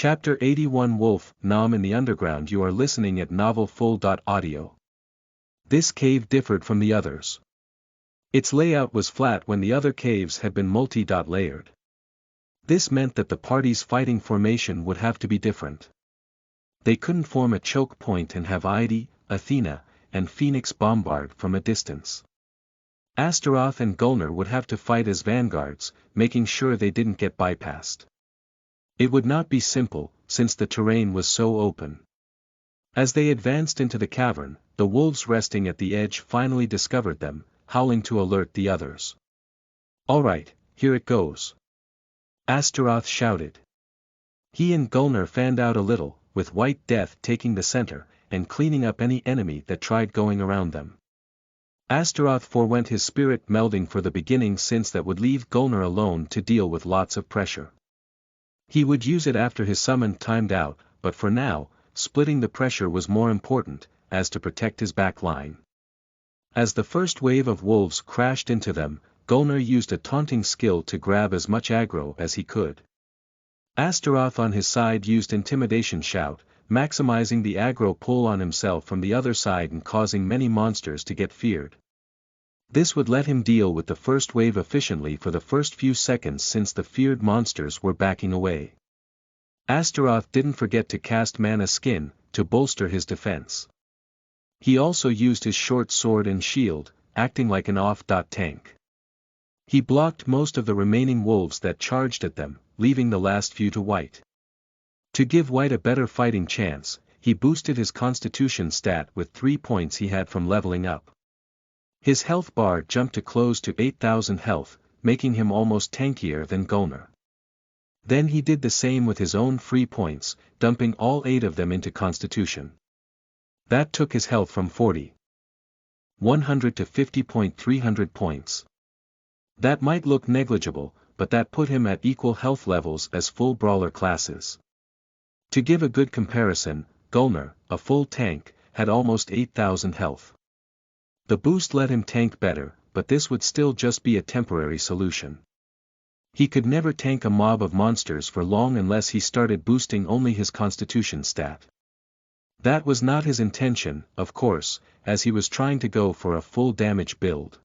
Chapter 81 Wolf, Nom in the Underground. You are listening at novelfull.audio. This cave differed from the others. Its layout was flat when the other caves had been multi-layered. This meant that the party's fighting formation would have to be different. They couldn't form a choke point and have Idi, Athena, and Phoenix bombard from a distance. Astaroth and Gulnar would have to fight as vanguards, making sure they didn't get bypassed. It would not be simple, since the terrain was so open. As they advanced into the cavern, the wolves resting at the edge finally discovered them, howling to alert the others. "Alright, here it goes," Astaroth shouted. He and Gulnar fanned out a little, with White Death taking the center, and cleaning up any enemy that tried going around them. Astaroth forewent his spirit melding for the beginning, since that would leave Gulnar alone to deal with lots of pressure. He would use it after his summon timed out, but for now, splitting the pressure was more important, as to protect his back line. As the first wave of wolves crashed into them, Gulnar used a taunting skill to grab as much aggro as he could. Astaroth on his side used Intimidation Shout, maximizing the aggro pull on himself from the other side and causing many monsters to get feared. This would let him deal with the first wave efficiently for the first few seconds, since the feared monsters were backing away. Astaroth didn't forget to cast Mana Skin, to bolster his defense. He also used his short sword and shield, acting like an off-tank. He blocked most of the remaining wolves that charged at them, leaving the last few to White. To give White a better fighting chance, he boosted his constitution stat with 3 points he had from leveling up. His health bar jumped to close to 8,000 health, making him almost tankier than Gulnar. Then he did the same with his own free points, dumping all 8 of them into constitution. That took his health from 40,100 to 50,300 points. That might look negligible, but that put him at equal health levels as full brawler classes. To give a good comparison, Gulnar, a full tank, had almost 8,000 health. The boost let him tank better, but this would still just be a temporary solution. He could never tank a mob of monsters for long unless he started boosting only his constitution stat. That was not his intention, of course, as he was trying to go for a full damage build.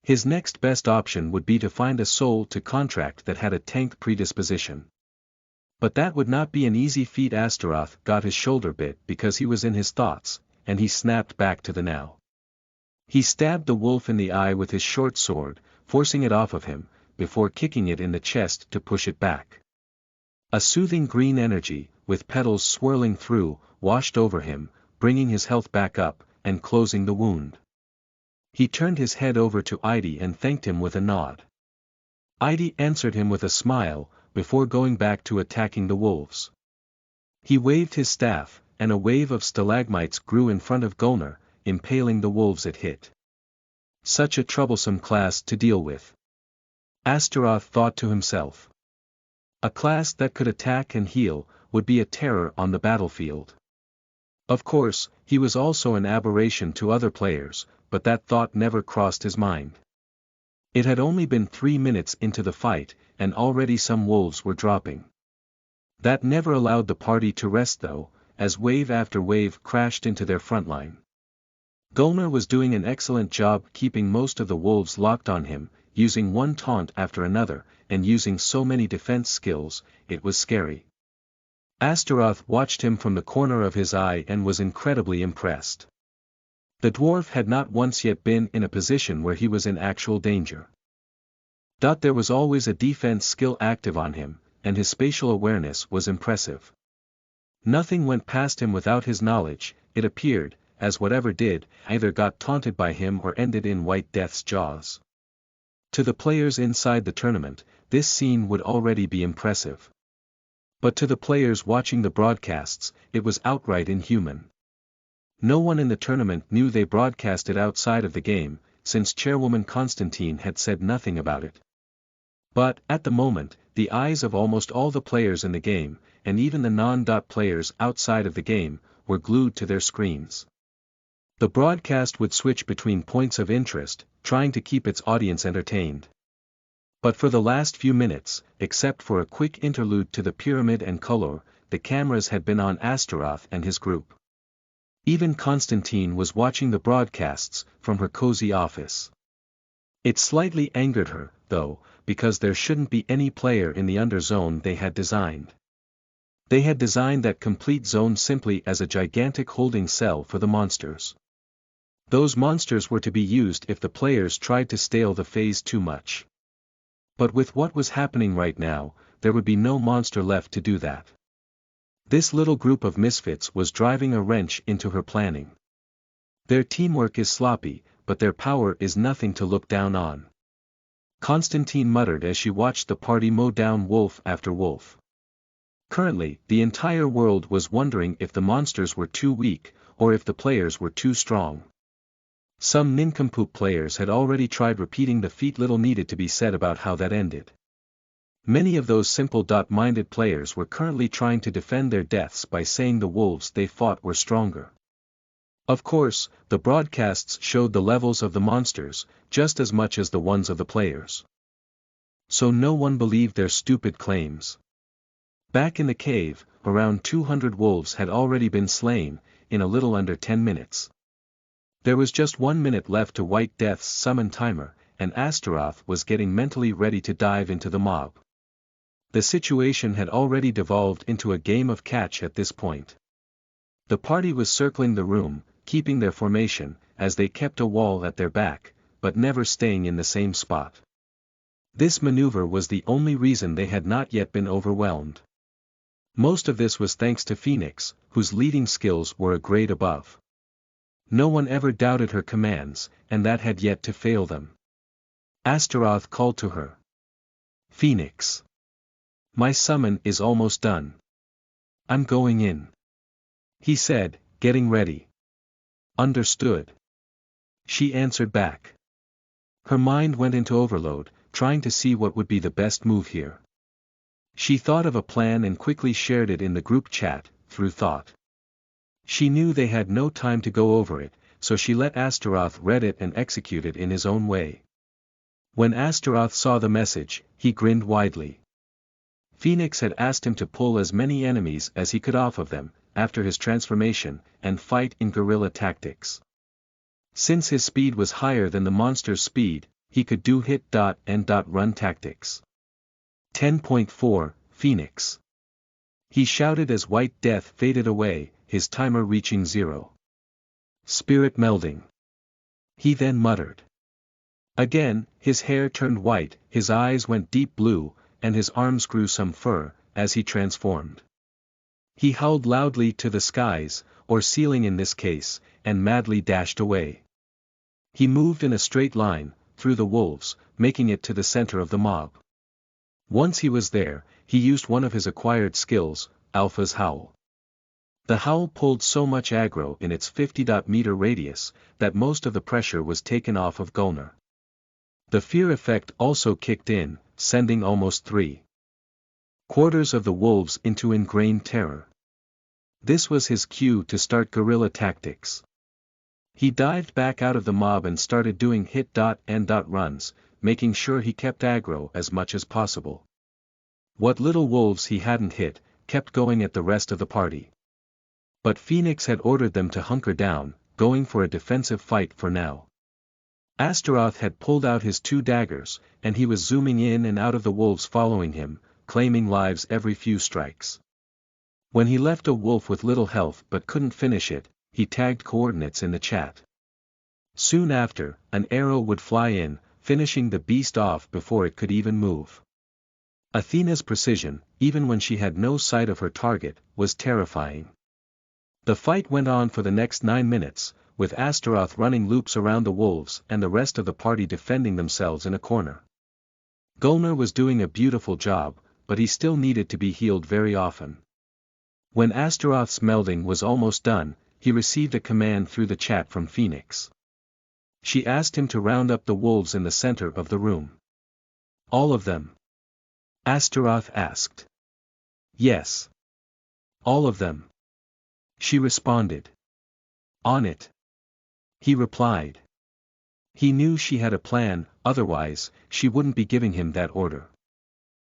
His next best option would be to find a soul to contract that had a tank predisposition. But that would not be an easy feat. Astaroth got his shoulder bit because he was in his thoughts, and he snapped back to the now. He stabbed the wolf in the eye with his short sword, forcing it off of him, before kicking it in the chest to push it back. A soothing green energy, with petals swirling through, washed over him, bringing his health back up, and closing the wound. He turned his head over to Idi and thanked him with a nod. Idi answered him with a smile, before going back to attacking the wolves. He waved his staff, and a wave of stalagmites grew in front of Gulnar, impaling the wolves it hit. Such a troublesome class to deal with, Astaroth thought to himself. A class that could attack and heal, would be a terror on the battlefield. Of course, he was also an aberration to other players, but that thought never crossed his mind. It had only been 3 minutes into the fight, and already some wolves were dropping. That never allowed the party to rest though, as wave after wave crashed into their front line. Gulnar was doing an excellent job keeping most of the wolves locked on him, using one taunt after another, and using so many defense skills, it was scary. Astaroth watched him from the corner of his eye and was incredibly impressed. The dwarf had not once yet been in a position where he was in actual danger. There was always a defense skill active on him, and his spatial awareness was impressive. Nothing went past him without his knowledge, it appeared, as whatever did, either got taunted by him or ended in White Death's jaws. To the players inside the tournament, this scene would already be impressive. But to the players watching the broadcasts, it was outright inhuman. No one in the tournament knew they broadcast it outside of the game, since Chairwoman Constantine had said nothing about it. But, at the moment, the eyes of almost all the players in the game, and even the non-players outside of the game, were glued to their screens. The broadcast would switch between points of interest, trying to keep its audience entertained. But for the last few minutes, except for a quick interlude to the pyramid and color, the cameras had been on Astaroth and his group. Even Constantine was watching the broadcasts from her cozy office. It slightly angered her, though, because there shouldn't be any player in the underzone they had designed. They had designed that complete zone simply as a gigantic holding cell for the monsters. Those monsters were to be used if the players tried to stale the phase too much. But with what was happening right now, there would be no monster left to do that. This little group of misfits was driving a wrench into her planning. Their teamwork is sloppy, but their power is nothing to look down on. Constantine muttered as she watched the party mow down wolf after wolf. Currently, the entire world was wondering if the monsters were too weak, or if the players were too strong. Some nincompoop players had already tried repeating the feat little needed to be said about how that ended. Many of those simple-minded players were currently trying to defend their deaths by saying the wolves they fought were stronger. Of course, the broadcasts showed the levels of the monsters, just as much as the ones of the players. So no one believed their stupid claims. Back in the cave, around 200 wolves had already been slain, in a little under 10 minutes. There was just 1 minute left to White Death's summon timer, and Astaroth was getting mentally ready to dive into the mob. The situation had already devolved into a game of catch at this point. The party was circling the room, keeping their formation, as they kept a wall at their back, but never staying in the same spot. This maneuver was the only reason they had not yet been overwhelmed. Most of this was thanks to Phoenix, whose leading skills were a grade above. No one ever doubted her commands, and that had yet to fail them. Astaroth called to her. "Phoenix. My summon is almost done. I'm going in," he said, getting ready. "Understood," she answered back. Her mind went into overload, trying to see what would be the best move here. She thought of a plan and quickly shared it in the group chat, through thought. She knew they had no time to go over it, so she let Astaroth read it and execute it in his own way. When Astaroth saw the message, he grinned widely. Phoenix had asked him to pull as many enemies as he could off of them, after his transformation, and fight in guerrilla tactics. Since his speed was higher than the monster's speed, he could do hit-and-run tactics. 10.4, Phoenix. He shouted as White Death faded away, his timer reaching 0. Spirit melding. He then muttered. Again, his hair turned white, his eyes went deep blue, and his arms grew some fur, as he transformed. He howled loudly to the skies, or ceiling in this case, and madly dashed away. He moved in a straight line, through the wolves, making it to the center of the mob. Once he was there, he used one of his acquired skills, Alpha's Howl. The howl pulled so much aggro in its 50-meter radius, that most of the pressure was taken off of Gulnar. The fear effect also kicked in, sending almost 3/4 of the wolves into ingrained terror. This was his cue to start guerrilla tactics. He dived back out of the mob and started doing hit-and-runs, making sure he kept aggro as much as possible. What little wolves he hadn't hit, kept going at the rest of the party. But Phoenix had ordered them to hunker down, going for a defensive fight for now. Astaroth had pulled out his 2 daggers, and he was zooming in and out of the wolves following him, claiming lives every few strikes. When he left a wolf with little health but couldn't finish it, he tagged coordinates in the chat. Soon after, an arrow would fly in, finishing the beast off before it could even move. Athena's precision, even when she had no sight of her target, was terrifying. The fight went on for the next 9 minutes, with Astaroth running loops around the wolves and the rest of the party defending themselves in a corner. Gulnar was doing a beautiful job, but he still needed to be healed very often. When Astaroth's melding was almost done, he received a command through the chat from Phoenix. She asked him to round up the wolves in the center of the room. "All of them?" Astaroth asked. "Yes. All of them," she responded. "On it," he replied. He knew she had a plan, otherwise, she wouldn't be giving him that order.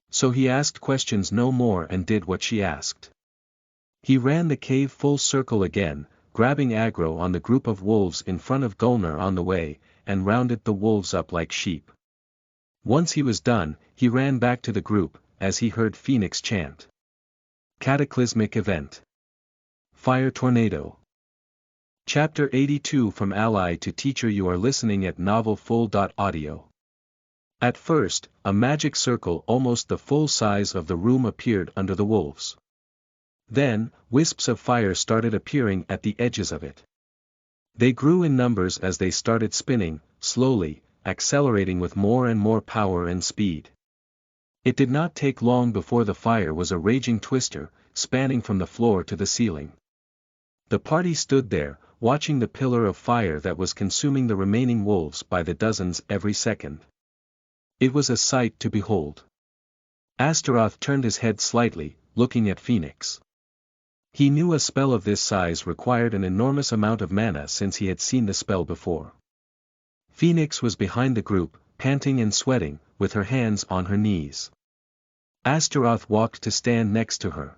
So he asked questions no more and did what she asked. He ran the cave full circle again, grabbing aggro on the group of wolves in front of Gulnar on the way, and rounded the wolves up like sheep. Once he was done, he ran back to the group, as he heard Phoenix chant. Cataclysmic event. Fire tornado. Chapter 82 From Ally to Teacher. You are listening at novelfull.audio. At first, a magic circle almost the full size of the room appeared under the wolves. Then, wisps of fire started appearing at the edges of it. They grew in numbers as they started spinning, slowly, accelerating with more and more power and speed. It did not take long before the fire was a raging twister, spanning from the floor to the ceiling. The party stood there, watching the pillar of fire that was consuming the remaining wolves by the dozens every second. It was a sight to behold. Astaroth turned his head slightly, looking at Phoenix. He knew a spell of this size required an enormous amount of mana since he had seen the spell before. Phoenix was behind the group, panting and sweating, with her hands on her knees. Astaroth walked to stand next to her.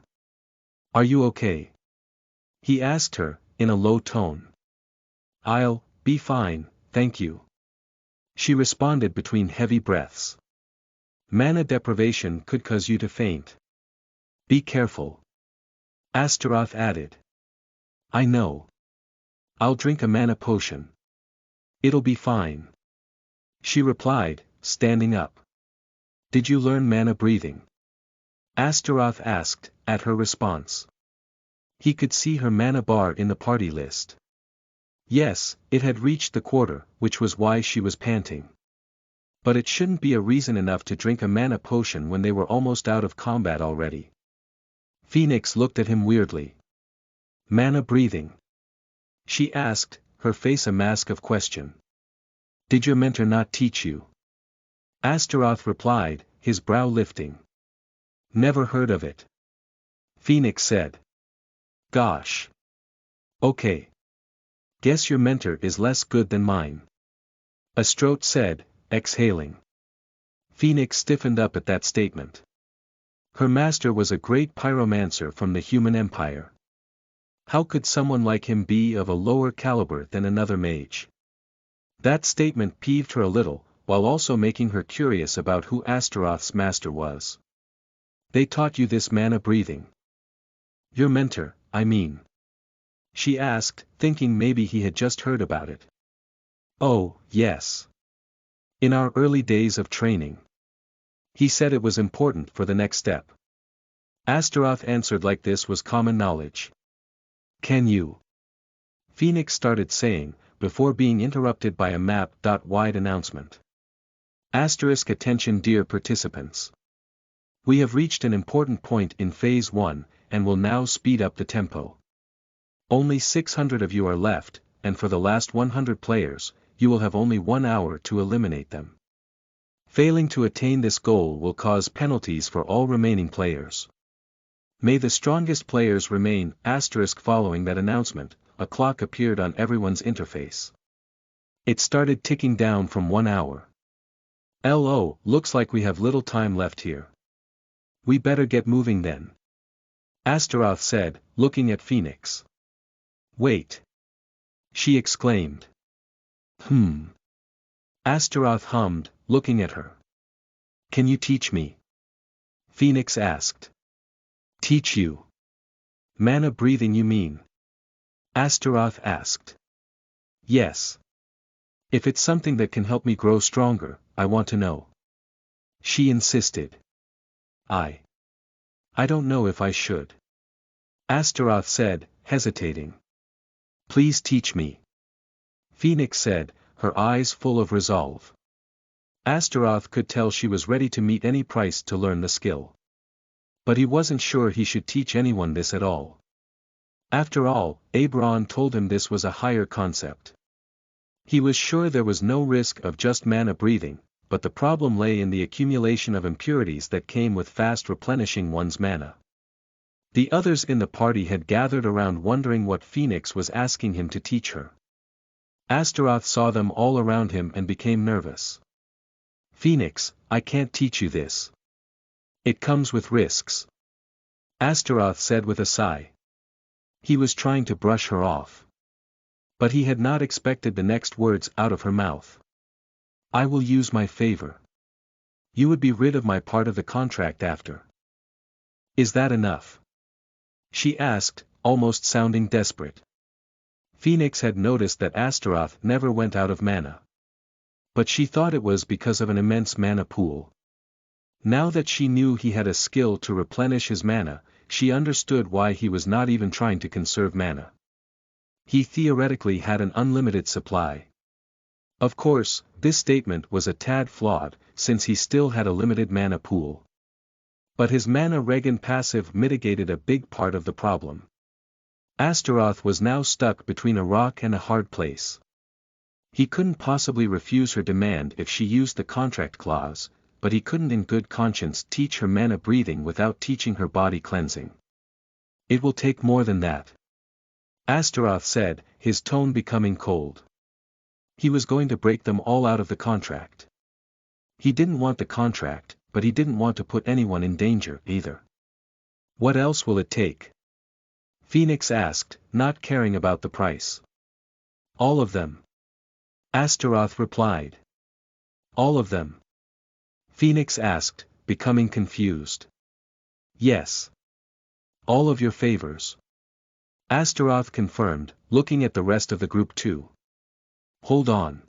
"Are you okay?" he asked her, in a low tone. "I'll be fine, thank you," she responded between heavy breaths. "Mana deprivation could cause you to faint. Be careful," Astaroth added. "I know. I'll drink a mana potion. It'll be fine," she replied, standing up. "Did you learn mana breathing?" Astaroth asked, at her response. He could see her mana bar in the party list. Yes, it had reached the quarter, which was why she was panting. But it shouldn't be a reason enough to drink a mana potion when they were almost out of combat already. Phoenix looked at him weirdly. "Mana breathing?" she asked, her face a mask of question. "Did your mentor not teach you?" Astaroth replied, his brow lifting. "Never heard of it," Phoenix said. "Gosh. Okay. Guess your mentor is less good than mine," Astroth said, exhaling. Phoenix stiffened up at that statement. Her master was a great pyromancer from the human empire. How could someone like him be of a lower caliber than another mage? That statement peeved her a little, while also making her curious about who Astaroth's master was. "They taught you this mana breathing?" "Your mentor, I mean," she asked, thinking maybe he had just heard about it. "Oh, yes. In our early days of training. He said it was important for the next step." Astaroth answered like this was common knowledge. "Can you?" Phoenix started saying, before being interrupted by a map.wide announcement. Attention dear participants. We have reached an important point in Phase 1, and will now speed up the tempo. Only 600 of you are left, and for the last 100 players, you will have only 1 hour to eliminate them. Failing to attain this goal will cause penalties for all remaining players. May the strongest players remain. Following that announcement, a clock appeared on everyone's interface. It started ticking down from 1 hour. Looks like we have little time left here. We better get moving then," Astaroth said, looking at Phoenix. "Wait!" she exclaimed. Astaroth hummed, looking at her. "Can you teach me?" Phoenix asked. "Teach you? Mana breathing you mean?" Astaroth asked. "Yes. If it's something that can help me grow stronger, I want to know," she insisted. I don't know if I should," Astaroth said, hesitating. "Please teach me," Phoenix said, her eyes full of resolve. Astaroth could tell she was ready to meet any price to learn the skill. But he wasn't sure he should teach anyone this at all. After all, Aberon told him this was a higher concept. He was sure there was no risk of just mana breathing, but the problem lay in the accumulation of impurities that came with fast replenishing one's mana. The others in the party had gathered around wondering what Phoenix was asking him to teach her. Astaroth saw them all around him and became nervous. Phoenix, I can't teach you this. It comes with risks. Astaroth said with a sigh. He was trying to brush her off. But he had not expected the next words out of her mouth. I will use my favor. You would be rid of my part of the contract after. Is that enough? She asked, almost sounding desperate. Phoenix had noticed that Astaroth never went out of mana. But she thought it was because of an immense mana pool. Now that she knew he had a skill to replenish his mana, she understood why he was not even trying to conserve mana. He theoretically had an unlimited supply. Of course, this statement was a tad flawed, since he still had a limited mana pool. But his mana regen passive mitigated a big part of the problem. Astaroth was now stuck between a rock and a hard place. He couldn't possibly refuse her demand if she used the contract clause, but he couldn't in good conscience teach her mana breathing without teaching her body cleansing. It will take more than that. Astaroth said, his tone becoming cold. He was going to break them all out of the contract. He didn't want the contract, but he didn't want to put anyone in danger either. What else will it take? Phoenix asked, not caring about the price. All of them. Astaroth replied. All of them? Phoenix asked, becoming confused. Yes. All of your favors. Astaroth confirmed, looking at the rest of the group too. Hold on.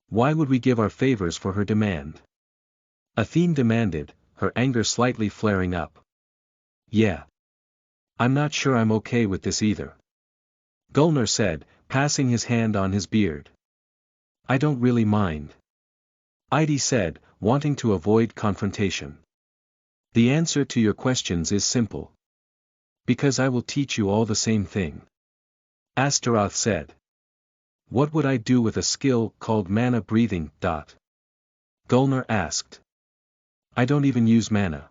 Why would we give our favors for her demand? Athene demanded, her anger slightly flaring up. Yeah. I'm not sure I'm okay with this either. Gulnar said, passing his hand on his beard. I don't really mind. Heidi said, wanting to avoid confrontation. The answer to your questions is simple. Because I will teach you all the same thing. Astaroth said. What would I do with a skill called mana breathing? Gulnar asked. I don't even use mana.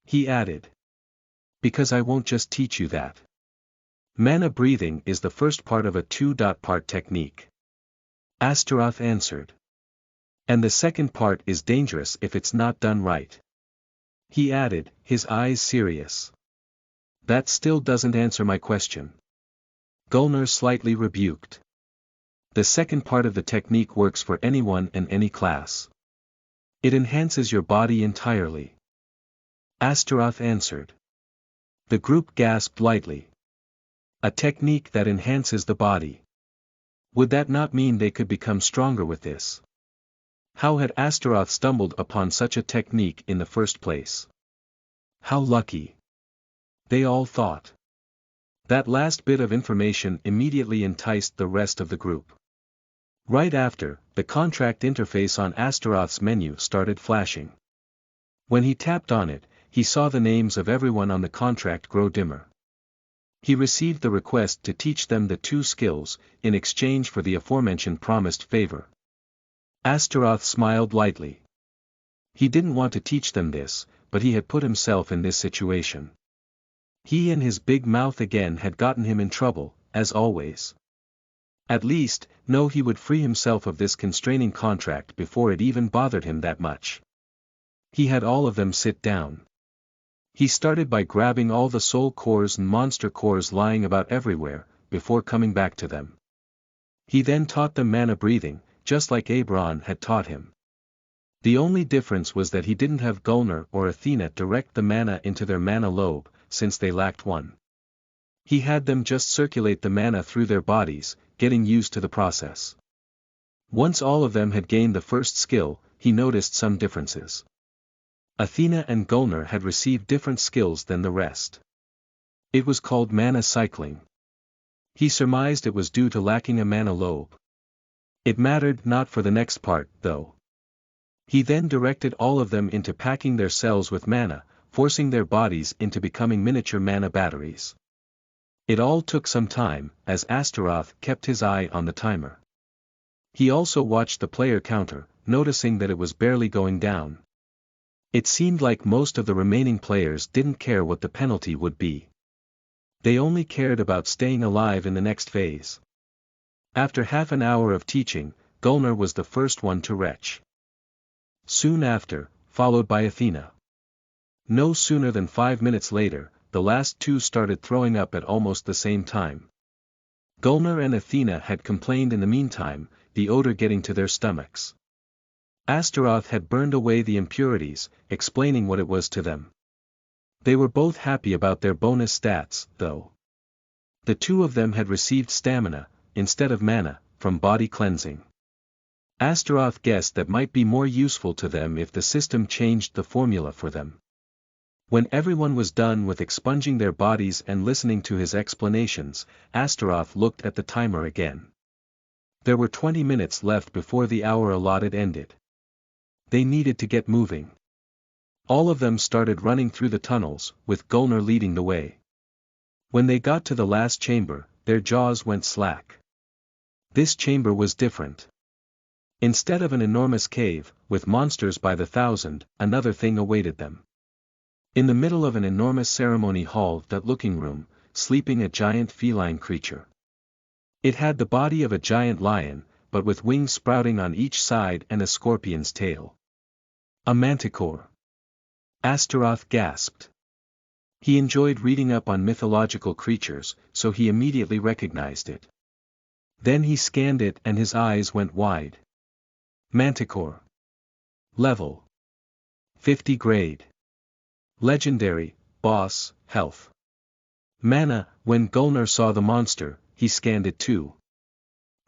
He added. Because I won't just teach you that. Mana breathing is the first part of a two-part technique. Astaroth answered. And the second part is dangerous if it's not done right. He added, his eyes serious. That still doesn't answer my question. Gulnar slightly rebuked. The second part of the technique works for anyone and any class. It enhances your body entirely. Astaroth answered. The group gasped lightly. A technique that enhances the body. Would that not mean they could become stronger with this? How had Astaroth stumbled upon such a technique in the first place? How lucky. They all thought. That last bit of information immediately enticed the rest of the group. Right after, the contract interface on Astaroth's menu started flashing. When he tapped on it, he saw the names of everyone on the contract grow dimmer. He received the request to teach them the two skills, in exchange for the aforementioned promised favor. Astaroth smiled lightly. He didn't want to teach them this, but he had put himself in this situation. He and his big mouth again had gotten him in trouble, as always. At least, no, he would free himself of this constraining contract before it even bothered him that much. He had all of them sit down. He started by grabbing all the soul cores and monster cores lying about everywhere, before coming back to them. He then taught them mana breathing, just like Aberon had taught him. The only difference was that he didn't have Gulnar or Athena direct the mana into their mana lobe, since they lacked one. He had them just circulate the mana through their bodies, getting used to the process. Once all of them had gained the first skill, he noticed some differences. Athena and Gulnar had received different skills than the rest. It was called mana cycling. He surmised it was due to lacking a mana lobe. It mattered not for the next part, though. He then directed all of them into packing their cells with mana, forcing their bodies into becoming miniature mana batteries. It all took some time, as Astaroth kept his eye on the timer. He also watched the player counter, noticing that it was barely going down. It seemed like most of the remaining players didn't care what the penalty would be. They only cared about staying alive in the next phase. After half an hour of teaching, Gulnar was the first one to retch. Soon after, followed by Athena. No sooner than 5 minutes later, the last two started throwing up at almost the same time. Gulnar and Athena had complained in the meantime, the odor getting to their stomachs. Astaroth had burned away the impurities, explaining what it was to them. They were both happy about their bonus stats, though. The two of them had received stamina, instead of mana, from body cleansing. Astaroth guessed that might be more useful to them if the system changed the formula for them. When everyone was done with expunging their bodies and listening to his explanations, Astaroth looked at the timer again. There were 20 minutes left before the hour allotted ended. They needed to get moving. All of them started running through the tunnels, with Gulnar leading the way. When they got to the last chamber, their jaws went slack. This chamber was different. Instead of an enormous cave, with monsters by the thousand, another thing awaited them. In the middle of an enormous ceremony hall, that looking room, sleeping a giant feline creature. It had the body of a giant lion, but with wings sprouting on each side and a scorpion's tail. A manticore. Astaroth gasped. He enjoyed reading up on mythological creatures, so he immediately recognized it. Then he scanned it and his eyes went wide. Manticore. Level 50 grade. Legendary, boss, health. Mana. When Gulnar saw the monster, he scanned it too.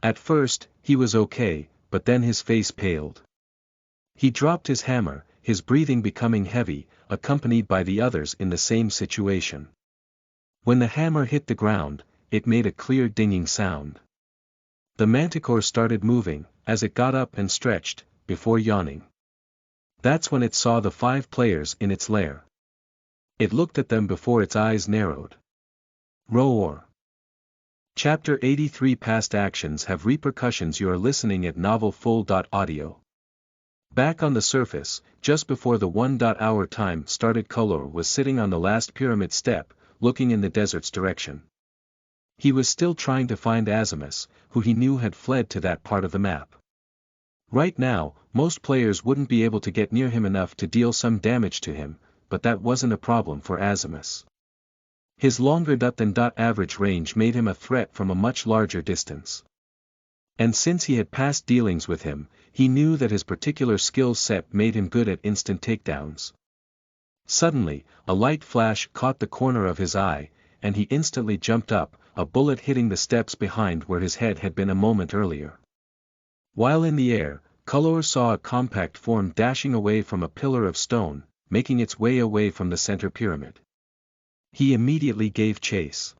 At first, he was okay, but then his face paled. He dropped his hammer, his breathing becoming heavy, accompanied by the others in the same situation. When the hammer hit the ground, it made a clear dinging sound. The manticore started moving, as it got up and stretched, before yawning. That's when it saw the 5 players in its lair. It looked at them before its eyes narrowed. Roar. Chapter 83. Past actions have repercussions. You are listening at novelfull.audio. Back on the surface, just before the 1-hour time started, Kolor was sitting on the last pyramid step, looking in the desert's direction. He was still trying to find Azimus, who he knew had fled to that part of the map. Right now, most players wouldn't be able to get near him enough to deal some damage to him, but that wasn't a problem for Azimus. His longer than average range made him a threat from a much larger distance. And since he had past dealings with him, he knew that his particular skill set made him good at instant takedowns. Suddenly, a light flash caught the corner of his eye, and he instantly jumped up, a bullet hitting the steps behind where his head had been a moment earlier. While in the air, Kolor saw a compact form dashing away from a pillar of stone, making its way away from the center pyramid. He immediately gave chase.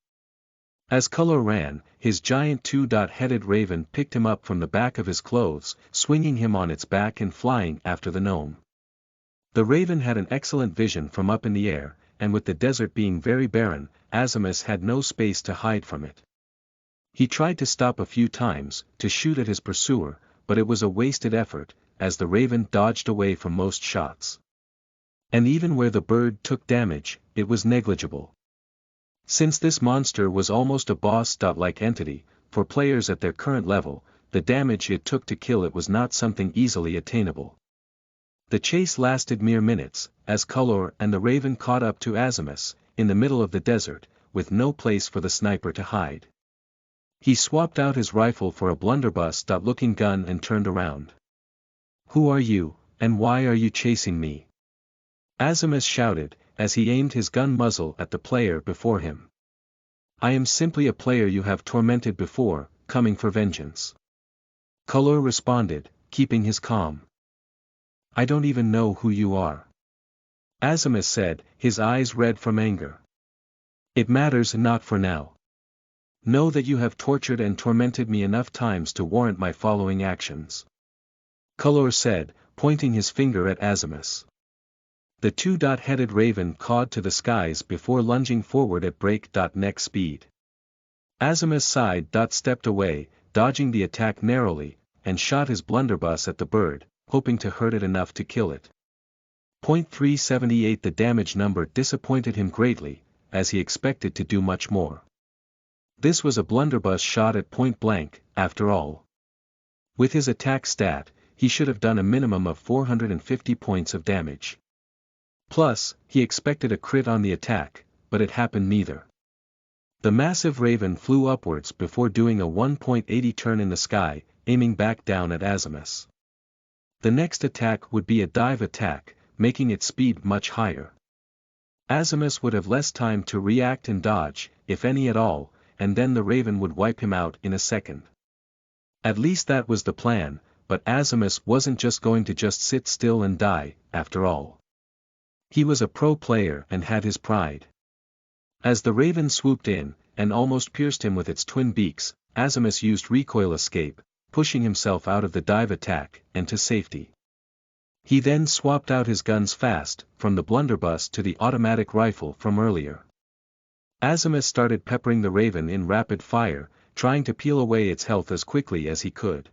As Kolor ran, his giant 2-headed raven picked him up from the back of his clothes, swinging him on its back and flying after the gnome. The raven had an excellent vision from up in the air, and with the desert being very barren, Azimus had no space to hide from it. He tried to stop a few times, to shoot at his pursuer, but it was a wasted effort, as the raven dodged away from most shots. And even where the bird took damage, it was negligible. Since this monster was almost a boss-like entity, for players at their current level, the damage it took to kill it was not something easily attainable. The chase lasted mere minutes, as Kolor and the raven caught up to Azimus, in the middle of the desert, with no place for the sniper to hide. He swapped out his rifle for a blunderbuss-looking gun and turned around. "Who are you, and why are you chasing me?" Azimus shouted, as he aimed his gun muzzle at the player before him. "I am simply a player you have tormented before, coming for vengeance." Kolor responded, keeping his calm. "I don't even know who you are," Azimus said, his eyes red from anger. "It matters not for now. Know that you have tortured and tormented me enough times to warrant my following actions," Kolor said, pointing his finger at Azimus. The 2-headed raven cawed to the skies before lunging forward at break-neck speed. Azimus sighed, stepped away, dodging the attack narrowly, and shot his blunderbuss at the bird, hoping to hurt it enough to kill it. .378. The damage number disappointed him greatly, as he expected to do much more. This was a blunderbuss shot at point blank, after all. With his attack stat, he should have done a minimum of 450 points of damage. Plus, he expected a crit on the attack, but it happened neither. The massive raven flew upwards before doing a 1.80 turn in the sky, aiming back down at Azimus. The next attack would be a dive attack, making its speed much higher. Azimus would have less time to react and dodge, if any at all, and then the raven would wipe him out in a second. At least that was the plan, but Azimus wasn't just going to sit still and die, after all. He was a pro player and had his pride. As the raven swooped in, and almost pierced him with its twin beaks, Azimus used recoil escape, pushing himself out of the dive attack, and to safety. He then swapped out his guns fast, from the blunderbuss to the automatic rifle from earlier. Azimus started peppering the raven in rapid fire, trying to peel away its health as quickly as he could.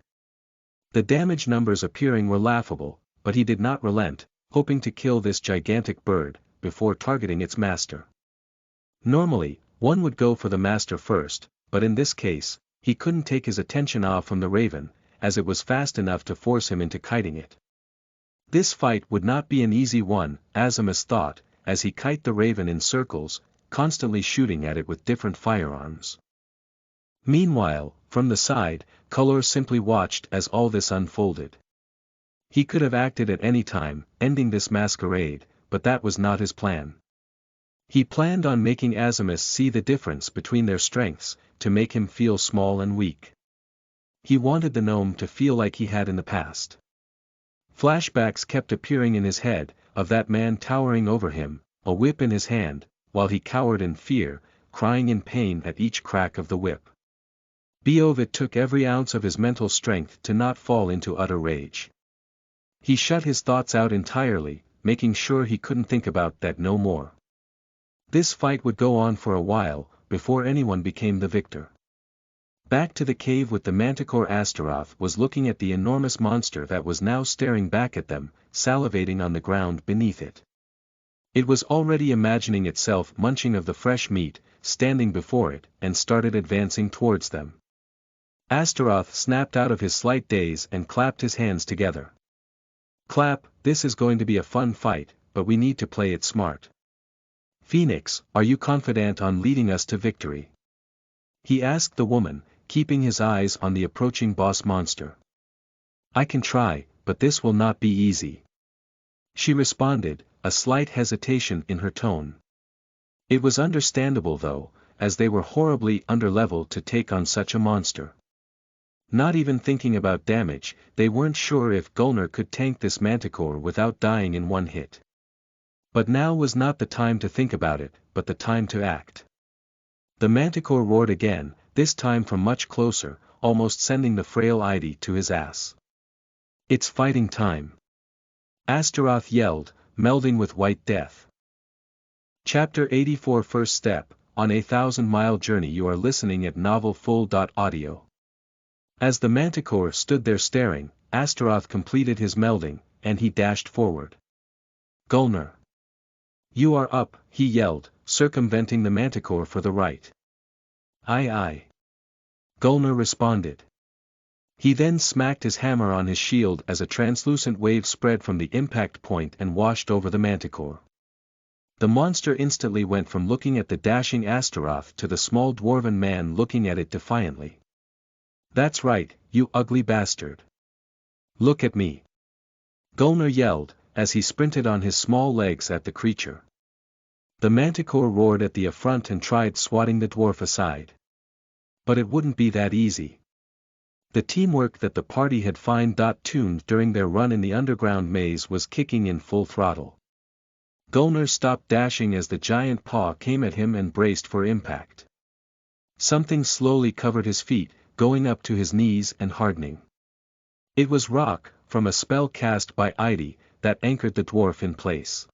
The damage numbers appearing were laughable, but he did not relent, hoping to kill this gigantic bird, before targeting its master. Normally, one would go for the master first, but in this case, he couldn't take his attention off from the raven, as it was fast enough to force him into kiting it. This fight would not be an easy one, Azimus thought, as he kited the raven in circles, constantly shooting at it with different firearms. Meanwhile, from the side, Cullor simply watched as all this unfolded. He could have acted at any time, ending this masquerade, but that was not his plan. He planned on making Azimus see the difference between their strengths, to make him feel small and weak. He wanted the gnome to feel like he had in the past. Flashbacks kept appearing in his head, of that man towering over him, a whip in his hand, while he cowered in fear, crying in pain at each crack of the whip. It took every ounce of his mental strength to not fall into utter rage. He shut his thoughts out entirely, making sure he couldn't think about that no more. This fight would go on for a while, before anyone became the victor. Back to the cave with the manticore, Astaroth was looking at the enormous monster that was now staring back at them, salivating on the ground beneath it. It was already imagining itself munching of the fresh meat, standing before it, and started advancing towards them. Astaroth snapped out of his slight daze and clapped his hands together. Clap, this is going to be a fun fight, but we need to play it smart. Phoenix, are you confident on leading us to victory? He asked the woman, keeping his eyes on the approaching boss monster. I can try, but this will not be easy. She responded, a slight hesitation in her tone. It was understandable though, as they were horribly underleveled to take on such a monster. Not even thinking about damage, they weren't sure if Gulner could tank this manticore without dying in one hit. But now was not the time to think about it, but the time to act. The manticore roared again, this time from much closer, almost sending the frail Idi to his ass. It's fighting time. Astaroth yelled, melding with White Death. Chapter 84 First Step, on a 1,000-mile journey. You are listening at novelfull.audio. As the manticore stood there staring, Astaroth completed his melding, and he dashed forward. Gulner. You are up, he yelled, circumventing the manticore for the right. Aye aye. Gulner responded. He then smacked his hammer on his shield as a translucent wave spread from the impact point and washed over the manticore. The monster instantly went from looking at the dashing Astaroth to the small dwarven man looking at it defiantly. That's right, you ugly bastard. Look at me. Gulner yelled, as he sprinted on his small legs at the creature. The manticore roared at the affront and tried swatting the dwarf aside. But it wouldn't be that easy. The teamwork that the party had fine-tuned during their run in the underground maze was kicking in full throttle. Gulner stopped dashing as the giant paw came at him and braced for impact. Something slowly covered his feet, going up to his knees and hardening. It was rock, from a spell cast by Idi, that anchored the dwarf in place.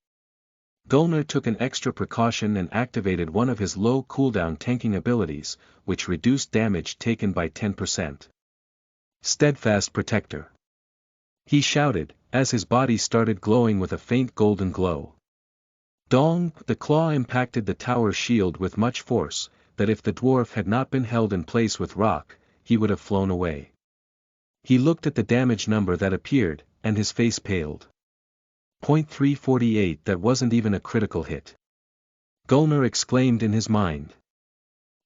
Gulner took an extra precaution and activated one of his low cooldown tanking abilities, which reduced damage taken by 10%. Steadfast Protector. He shouted, as his body started glowing with a faint golden glow. Dong! The claw impacted the tower shield with much force, that if the dwarf had not been held in place with rock, he would have flown away. He looked at the damage number that appeared, and his face paled. .348, that wasn't even a critical hit. Gulner exclaimed in his mind.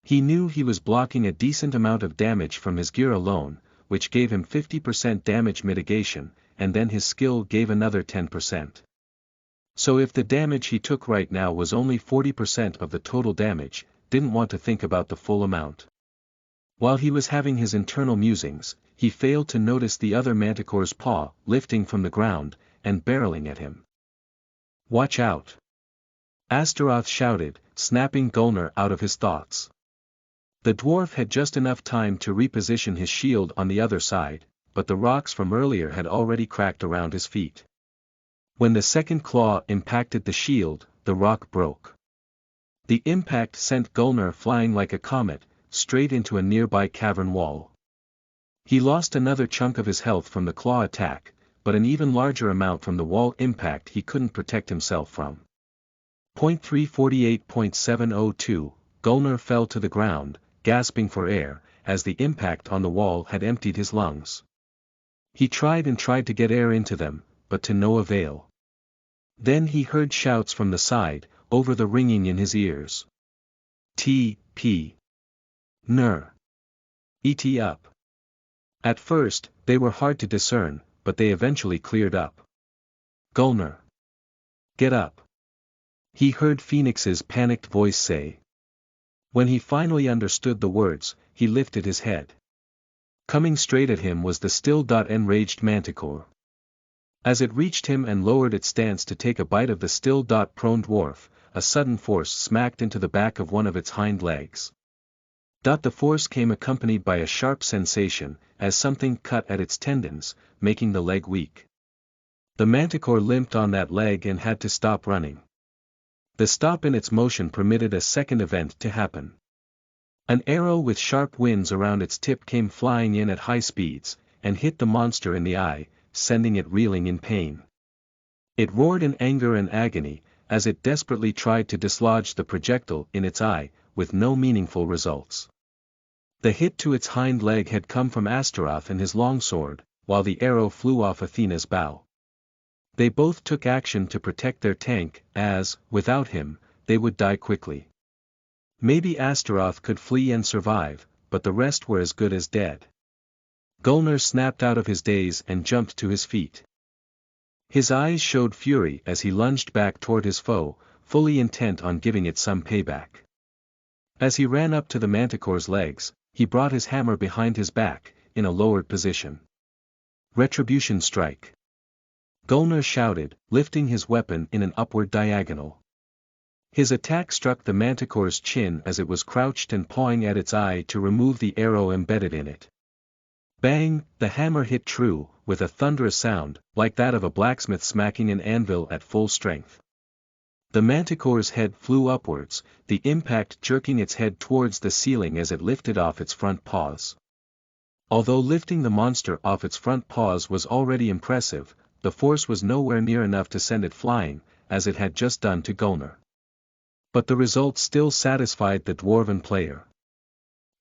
He knew he was blocking a decent amount of damage from his gear alone, which gave him 50% damage mitigation, and then his skill gave another 10%. So if the damage he took right now was only 40% of the total damage, didn't want to think about the full amount. While he was having his internal musings, he failed to notice the other manticore's paw lifting from the ground, and barreling at him. "Watch out!" Astaroth shouted, snapping Gulner out of his thoughts. The dwarf had just enough time to reposition his shield on the other side, but the rocks from earlier had already cracked around his feet. When the second claw impacted the shield, the rock broke. The impact sent Gulner flying like a comet, straight into a nearby cavern wall. He lost another chunk of his health from the claw attack, but an even larger amount from the wall impact he couldn't protect himself from. .348.702, Gulner fell to the ground, gasping for air, as the impact on the wall had emptied his lungs. He tried to get air into them, but to no avail. Then he heard shouts from the side, over the ringing in his ears. T.P. Ner. Et up. At first, they were hard to discern, but they eventually cleared up. Gulner. Get up. He heard Phoenix's panicked voice say. When he finally understood the words, he lifted his head. Coming straight at him was the still enraged manticore. As it reached him and lowered its stance to take a bite of the still prone dwarf, a sudden force smacked into the back of one of its hind legs. The force came accompanied by a sharp sensation, as something cut at its tendons, making the leg weak. The manticore limped on that leg and had to stop running. The stop in its motion permitted a second event to happen. An arrow with sharp winds around its tip came flying in at high speeds, and hit the monster in the eye, sending it reeling in pain. It roared in anger and agony, as it desperately tried to dislodge the projectile in its eye, with no meaningful results. The hit to its hind leg had come from Astaroth and his longsword, while the arrow flew off Athena's bow. They both took action to protect their tank, as, without him, they would die quickly. Maybe Astaroth could flee and survive, but the rest were as good as dead. Gulner snapped out of his daze and jumped to his feet. His eyes showed fury as he lunged back toward his foe, fully intent on giving it some payback. As he ran up to the manticore's legs, he brought his hammer behind his back, in a lowered position. Retribution strike. Gulner shouted, lifting his weapon in an upward diagonal. His attack struck the manticore's chin as it was crouched and pawing at its eye to remove the arrow embedded in it. Bang! The hammer hit true, with a thunderous sound, like that of a blacksmith smacking an anvil at full strength. The manticore's head flew upwards, the impact jerking its head towards the ceiling as it lifted off its front paws. Although lifting the monster off its front paws was already impressive, the force was nowhere near enough to send it flying, as it had just done to Gulner. But the result still satisfied the dwarven player.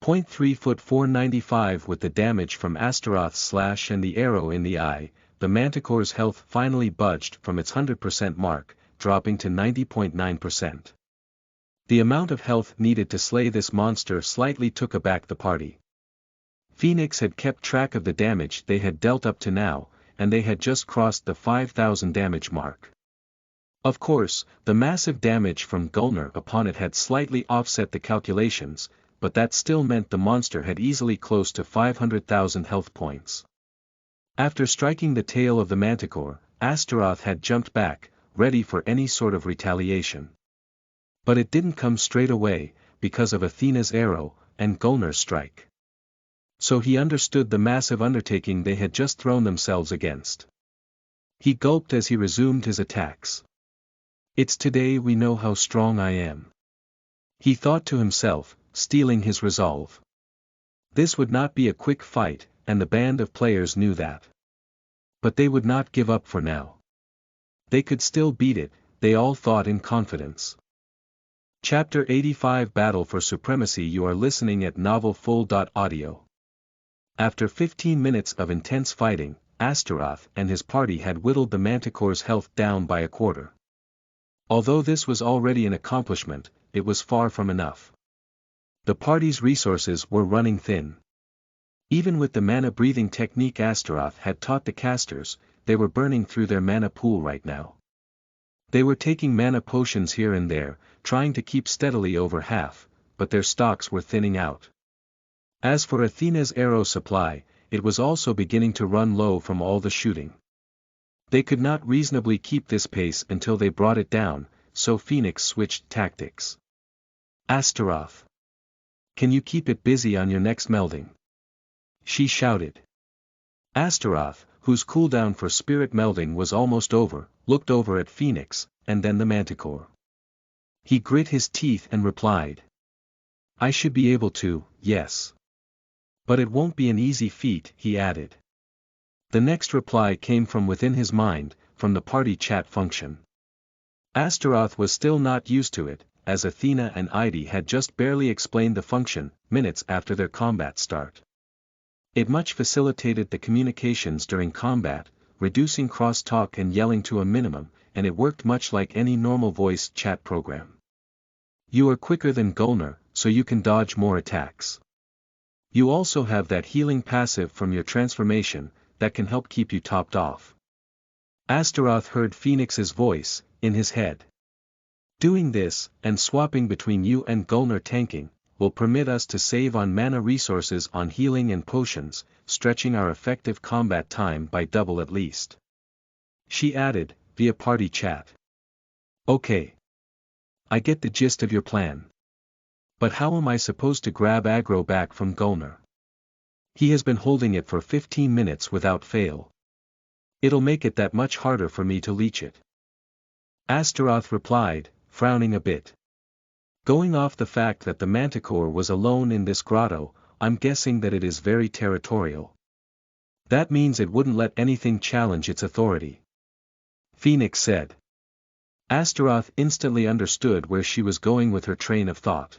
3 foot 495 with the damage from Astaroth's slash and the arrow in the eye, the manticore's health finally budged from its 100% mark, dropping to 90.9%. The amount of health needed to slay this monster slightly took aback the party. Phoenix had kept track of the damage they had dealt up to now, and they had just crossed the 5,000 damage mark. Of course, the massive damage from Gulner upon it had slightly offset the calculations, but that still meant the monster had easily close to 500,000 health points. After striking the tail of the manticore, Astaroth had jumped back, ready for any sort of retaliation. But it didn't come straight away, because of Athena's arrow, and Gulner's strike. So he understood the massive undertaking they had just thrown themselves against. He gulped as he resumed his attacks. It's today we know how strong I am. He thought to himself, steeling his resolve. This would not be a quick fight, and the band of players knew that. But they would not give up for now. They could still beat it, they all thought in confidence. Chapter 85 Battle for Supremacy. You are listening at NovelFull.audio. After 15 minutes of intense fighting, Astaroth and his party had whittled the Manticore's health down by a quarter. Although this was already an accomplishment, it was far from enough. The party's resources were running thin. Even with the mana-breathing technique Astaroth had taught the casters, they were burning through their mana pool right now. They were taking mana potions here and there, trying to keep steadily over half, but their stocks were thinning out. As for Athena's arrow supply, it was also beginning to run low from all the shooting. They could not reasonably keep this pace until they brought it down, so Phoenix switched tactics. Astaroth, can you keep it busy on your next melding? She shouted. Astaroth, whose cooldown for spirit melding was almost over, looked over at Phoenix, and then the Manticore. He grit his teeth and replied. I should be able to, yes. But it won't be an easy feat, he added. The next reply came from within his mind, from the party chat function. Astaroth was still not used to it, as Athena and Heidi had just barely explained the function, minutes after their combat start. It much facilitated the communications during combat, reducing cross-talk and yelling to a minimum, and it worked much like any normal voice chat program. You are quicker than Gulnar, so you can dodge more attacks. You also have that healing passive from your transformation, that can help keep you topped off. Astaroth heard Phoenix's voice, in his head. Doing this, and swapping between you and Gulnar tanking, will permit us to save on mana resources on healing and potions, stretching our effective combat time by double at least. She added, via party chat. Okay. I get the gist of your plan. But how am I supposed to grab aggro back from Gulnar? He has been holding it for 15 minutes without fail. It'll make it that much harder for me to leech it. Astaroth replied, frowning a bit. Going off the fact that the Manticore was alone in this grotto, I'm guessing that it is very territorial. That means it wouldn't let anything challenge its authority. Phoenix said. Astaroth instantly understood where she was going with her train of thought.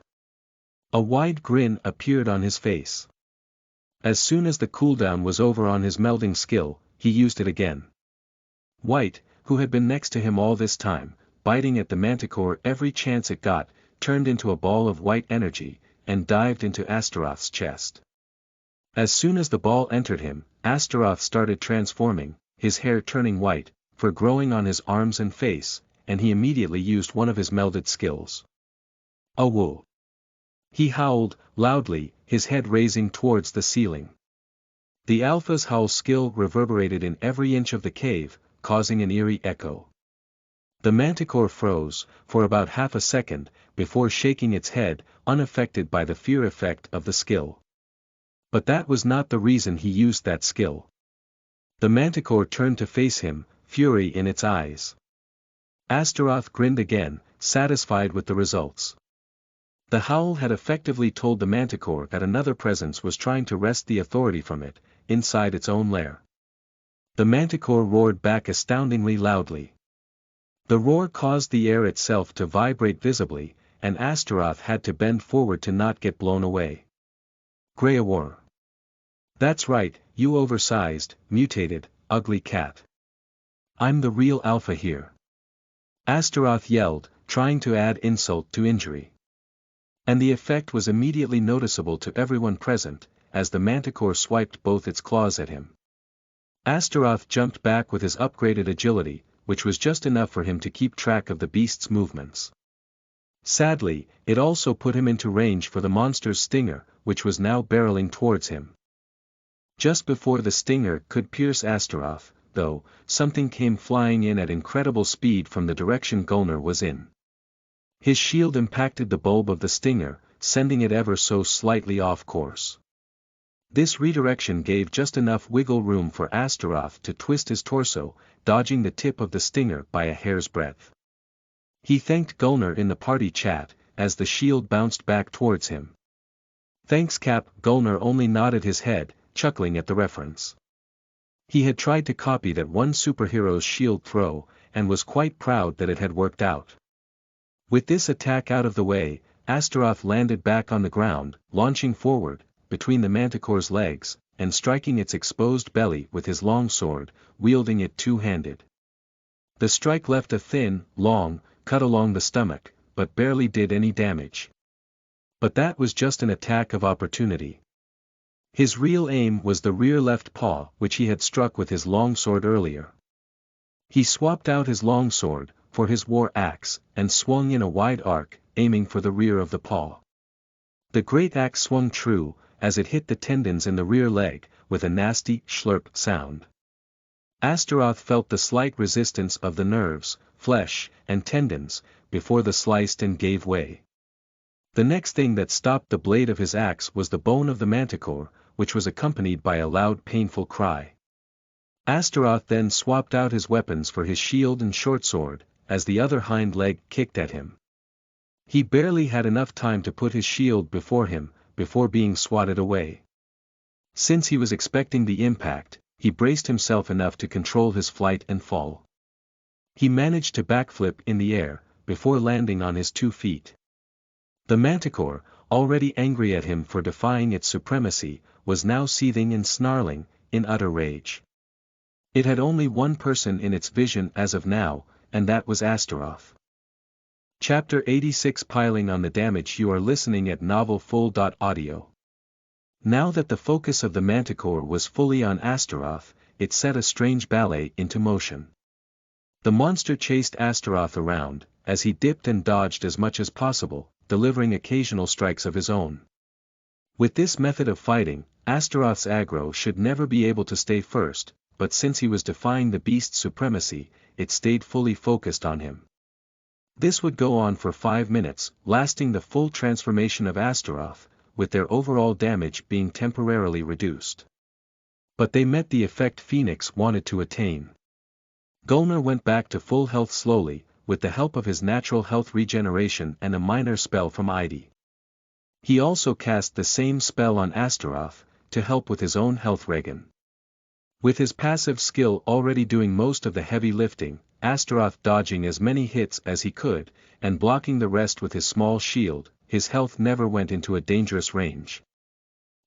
A wide grin appeared on his face. As soon as the cooldown was over on his melding skill, he used it again. White, who had been next to him all this time, biting at the Manticore every chance it got, turned into a ball of white energy, and dived into Astaroth's chest. As soon as the ball entered him, Astaroth started transforming, his hair turning white, fur growing on his arms and face, and he immediately used one of his melded skills. Awoo! He howled, loudly, his head raising towards the ceiling. The Alpha's howl skill reverberated in every inch of the cave, causing an eerie echo. The Manticore froze, for about half a second, before shaking its head, unaffected by the fear effect of the skill. But that was not the reason he used that skill. The Manticore turned to face him, fury in its eyes. Astaroth grinned again, satisfied with the results. The howl had effectively told the Manticore that another presence was trying to wrest the authority from it, inside its own lair. The Manticore roared back astoundingly loudly. The roar caused the air itself to vibrate visibly, and Astaroth had to bend forward to not get blown away. Greyawar. That's right, you oversized, mutated, ugly cat. I'm the real alpha here. Astaroth yelled, trying to add insult to injury. And the effect was immediately noticeable to everyone present, as the Manticore swiped both its claws at him. Astaroth jumped back with his upgraded agility, which was just enough for him to keep track of the beast's movements. Sadly, it also put him into range for the monster's stinger, which was now barreling towards him. Just before the stinger could pierce Astaroth, though, something came flying in at incredible speed from the direction Gulnar was in. His shield impacted the bulb of the stinger, sending it ever so slightly off course. This redirection gave just enough wiggle room for Astaroth to twist his torso, dodging the tip of the stinger by a hair's breadth. He thanked Gulnar in the party chat, as the shield bounced back towards him. Thanks Cap. Gulnar only nodded his head, chuckling at the reference. He had tried to copy that one superhero's shield throw, and was quite proud that it had worked out. With this attack out of the way, Astaroth landed back on the ground, launching forward, between the manticore's legs, and striking its exposed belly with his long sword, wielding it two-handed. The strike left a thin, long, cut along the stomach, but barely did any damage. But that was just an attack of opportunity. His real aim was the rear left paw which he had struck with his long sword earlier. He swapped out his long sword for his war axe, and swung in a wide arc, aiming for the rear of the paw. The great axe swung true, as it hit the tendons in the rear leg, with a nasty slurp sound. Astaroth felt the slight resistance of the nerves, flesh, and tendons, before the sliced and gave way. The next thing that stopped the blade of his axe was the bone of the manticore, which was accompanied by a loud painful cry. Astaroth then swapped out his weapons for his shield and short sword, as the other hind leg kicked at him. He barely had enough time to put his shield before him, before being swatted away. Since he was expecting the impact, he braced himself enough to control his flight and fall. He managed to backflip in the air, before landing on his 2 feet. The manticore, already angry at him for defying its supremacy, was now seething and snarling, in utter rage. It had only one person in its vision as of now, and that was Astaroth. Chapter 86 Piling on the damage. You are listening at NovelFull.audio. Now that the focus of the manticore was fully on Astaroth, it set a strange ballet into motion. The monster chased Astaroth around, as he dipped and dodged as much as possible, delivering occasional strikes of his own. With this method of fighting, Astaroth's aggro should never be able to stay first, but since he was defying the beast's supremacy, it stayed fully focused on him. This would go on for 5 minutes, lasting the full transformation of Astaroth, with their overall damage being temporarily reduced. But they met the effect Phoenix wanted to attain. Gulner went back to full health slowly, with the help of his natural health regeneration and a minor spell from Idi. He also cast the same spell on Astaroth, to help with his own health regen. With his passive skill already doing most of the heavy lifting, Astaroth dodging as many hits as he could, and blocking the rest with his small shield, his health never went into a dangerous range.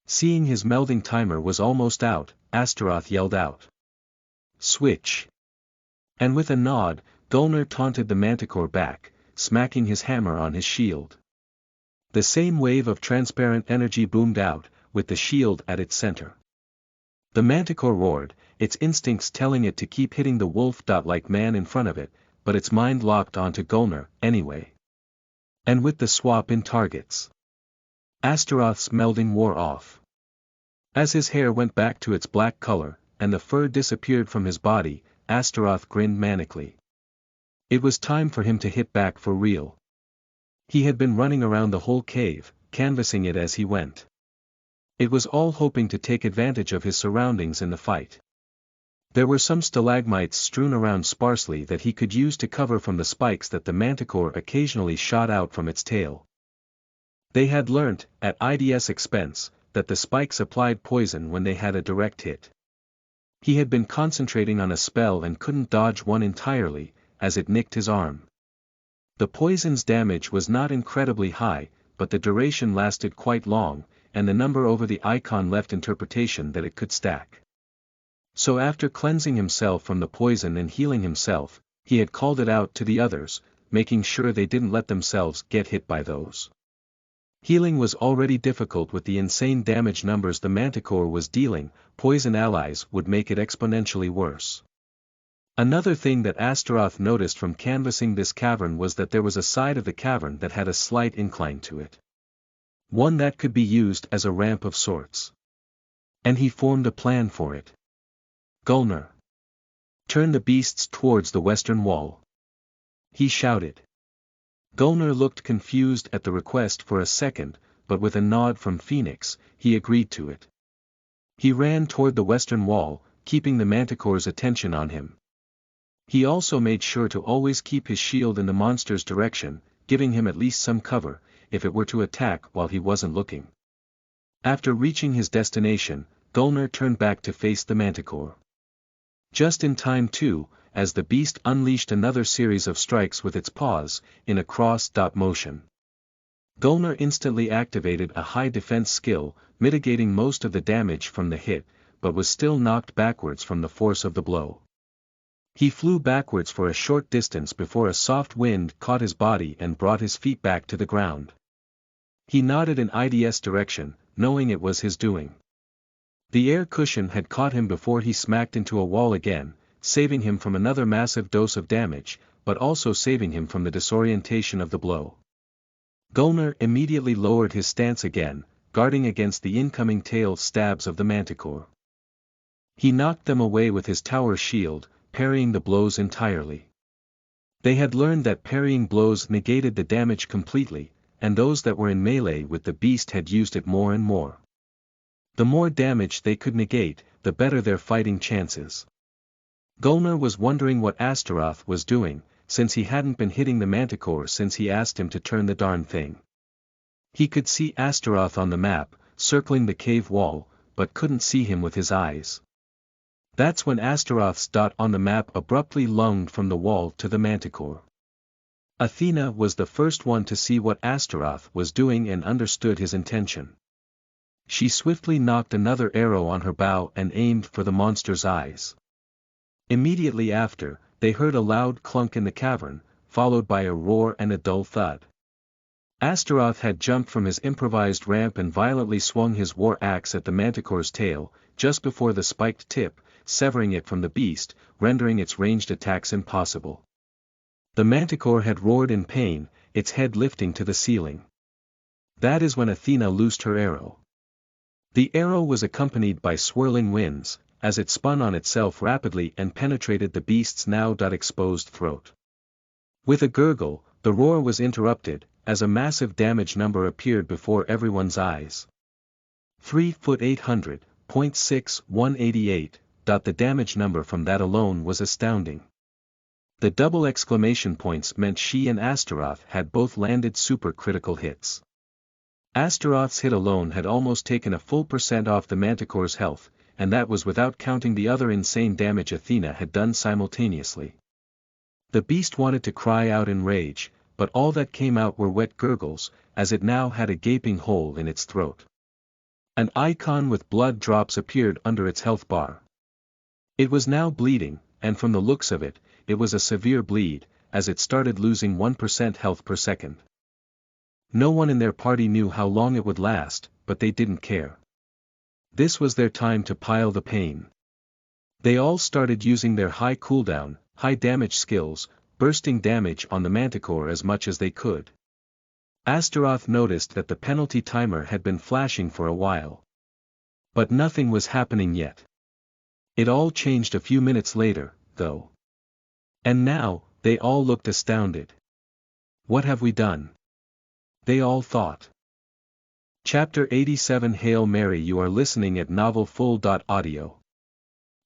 Seeing his melding timer was almost out, Astaroth yelled out, "Switch!" And with a nod, Gulner taunted the manticore back, smacking his hammer on his shield. The same wave of transparent energy boomed out, with the shield at its center. The manticore roared, its instincts telling it to keep hitting the wolf-like man in front of it, but its mind locked onto Gulner, anyway. And with the swap in targets, Astaroth's melding wore off. As his hair went back to its black color, and the fur disappeared from his body, Astaroth grinned manically. It was time for him to hit back for real. He had been running around the whole cave, canvassing it as he went. It was all hoping to take advantage of his surroundings in the fight. There were some stalagmites strewn around sparsely that he could use to cover from the spikes that the manticore occasionally shot out from its tail. They had learnt, at ID's expense, that the spikes applied poison when they had a direct hit. He had been concentrating on a spell and couldn't dodge one entirely, as it nicked his arm. The poison's damage was not incredibly high, but the duration lasted quite long, and the number over the icon left interpretation that it could stack. So after cleansing himself from the poison and healing himself, he had called it out to the others, making sure they didn't let themselves get hit by those. Healing was already difficult with the insane damage numbers the manticore was dealing, poison allies would make it exponentially worse. Another thing that Astaroth noticed from canvassing this cavern was that there was a side of the cavern that had a slight incline to it. One that could be used as a ramp of sorts. And he formed a plan for it. "Gulner, turn the beasts towards the western wall," he shouted. Gulner looked confused at the request for a second, but with a nod from Phoenix, he agreed to it. He ran toward the western wall, keeping the manticore's attention on him. He also made sure to always keep his shield in the monster's direction, giving him at least some cover, if it were to attack while he wasn't looking. After reaching his destination, Gulner turned back to face the manticore. Just in time too, as the beast unleashed another series of strikes with its paws, in a cross-dot motion. Gulnar instantly activated a high defense skill, mitigating most of the damage from the hit, but was still knocked backwards from the force of the blow. He flew backwards for a short distance before a soft wind caught his body and brought his feet back to the ground. He nodded in IDS direction, knowing it was his doing. The air cushion had caught him before he smacked into a wall again, saving him from another massive dose of damage, but also saving him from the disorientation of the blow. Gulnar immediately lowered his stance again, guarding against the incoming tail stabs of the manticore. He knocked them away with his tower shield, parrying the blows entirely. They had learned that parrying blows negated the damage completely, and those that were in melee with the beast had used it more and more. The more damage they could negate, the better their fighting chances. Gulnar was wondering what Astaroth was doing, since he hadn't been hitting the manticore since he asked him to turn the darn thing. He could see Astaroth on the map, circling the cave wall, but couldn't see him with his eyes. That's when Astaroth's dot on the map abruptly lunged from the wall to the manticore. Athena was the first one to see what Astaroth was doing and understood his intention. She swiftly knocked another arrow on her bow and aimed for the monster's eyes. Immediately after, they heard a loud clunk in the cavern, followed by a roar and a dull thud. Astaroth had jumped from his improvised ramp and violently swung his war axe at the manticore's tail, just before the spiked tip, severing it from the beast, rendering its ranged attacks impossible. The manticore had roared in pain, its head lifting to the ceiling. That is when Athena loosed her arrow. The arrow was accompanied by swirling winds, as it spun on itself rapidly and penetrated the beast's now exposed throat. With a gurgle, the roar was interrupted, as a massive damage number appeared before everyone's eyes. 3,800.6188. The damage number from that alone was astounding. The double exclamation points meant she and Astaroth had both landed supercritical hits. Astaroth's hit alone had almost taken a full % off the manticore's health, and that was without counting the other insane damage Athena had done simultaneously. The beast wanted to cry out in rage, but all that came out were wet gurgles, as it now had a gaping hole in its throat. An icon with blood drops appeared under its health bar. It was now bleeding, and from the looks of it, it was a severe bleed, as it started losing 1% health per second. No one in their party knew how long it would last, but they didn't care. This was their time to pile the pain. They all started using their high cooldown, high damage skills, bursting damage on the manticore as much as they could. Astaroth noticed that the penalty timer had been flashing for a while. But nothing was happening yet. It all changed a few minutes later, though. And now, they all looked astounded. What have we done? They all thought. Chapter 87 Hail Mary. You are listening at NovelFull.audio.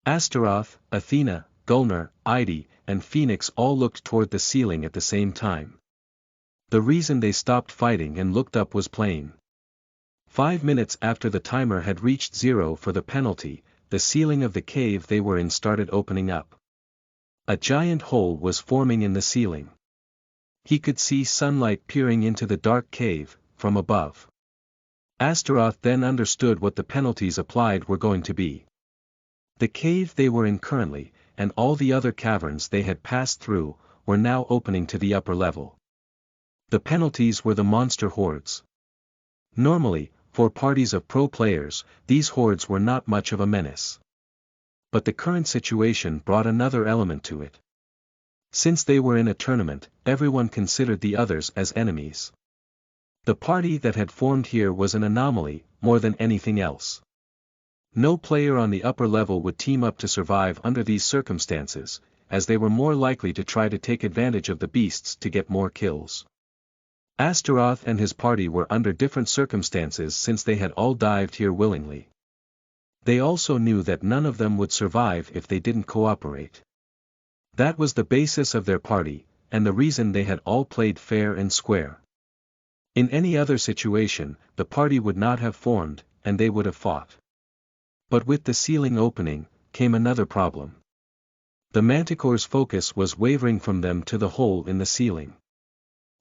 Astaroth, Athena, Gulnar, Idi, and Phoenix all looked toward the ceiling at the same time. The reason they stopped fighting and looked up was plain. 5 minutes after the timer had reached 0 for the penalty, the ceiling of the cave they were in started opening up. A giant hole was forming in the ceiling. He could see sunlight peering into the dark cave, from above. Astaroth then understood what the penalties applied were going to be. The cave they were in currently, and all the other caverns they had passed through, were now opening to the upper level. The penalties were the monster hordes. Normally, for parties of pro players, these hordes were not much of a menace. But the current situation brought another element to it. Since they were in a tournament, everyone considered the others as enemies. The party that had formed here was an anomaly, more than anything else. No player on the upper level would team up to survive under these circumstances, as they were more likely to try to take advantage of the beasts to get more kills. Astaroth and his party were under different circumstances since they had all dived here willingly. They also knew that none of them would survive if they didn't cooperate. That was the basis of their party, and the reason they had all played fair and square. In any other situation, the party would not have formed, and they would have fought. But with the ceiling opening, came another problem. The manticore's focus was wavering from them to the hole in the ceiling.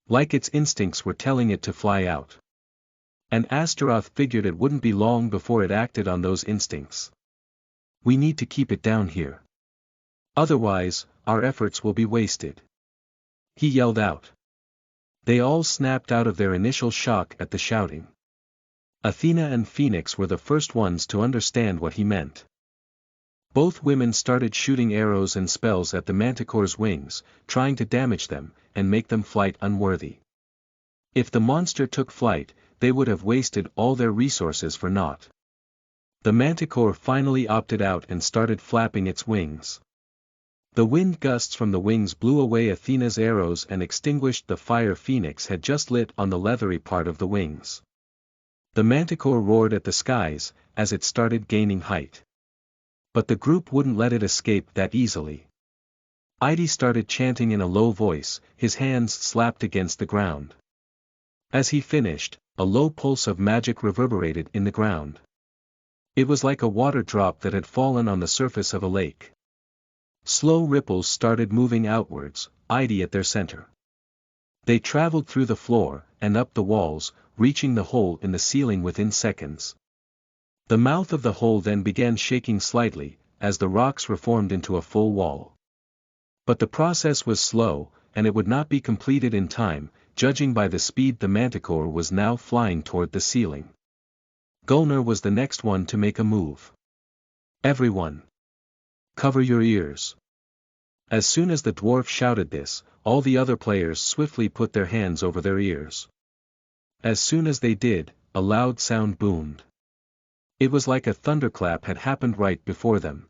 Like its instincts were telling it to fly out. And Astaroth figured it wouldn't be long before it acted on those instincts. We need to keep it down here. Otherwise, our efforts will be wasted. He yelled out. They all snapped out of their initial shock at the shouting. Athena and Phoenix were the first ones to understand what he meant. Both women started shooting arrows and spells at the manticore's wings, trying to damage them, and make them flight unworthy. If the monster took flight, they would have wasted all their resources for naught. The manticore finally opted out and started flapping its wings. The wind gusts from the wings blew away Athena's arrows and extinguished the fire Phoenix had just lit on the leathery part of the wings. The manticore roared at the skies, as it started gaining height. But the group wouldn't let it escape that easily. Idi started chanting in a low voice, his hands slapped against the ground. As he finished, a low pulse of magic reverberated in the ground. It was like a water drop that had fallen on the surface of a lake. Slow ripples started moving outwards, Idi at their center. They traveled through the floor, and up the walls, reaching the hole in the ceiling within seconds. The mouth of the hole then began shaking slightly, as the rocks reformed into a full wall. But the process was slow, and it would not be completed in time, judging by the speed the manticore was now flying toward the ceiling. Gulnar was the next one to make a move. Everyone! Cover your ears. As soon as the dwarf shouted this, all the other players swiftly put their hands over their ears. As soon as they did, a loud sound boomed. It was like a thunderclap had happened right before them.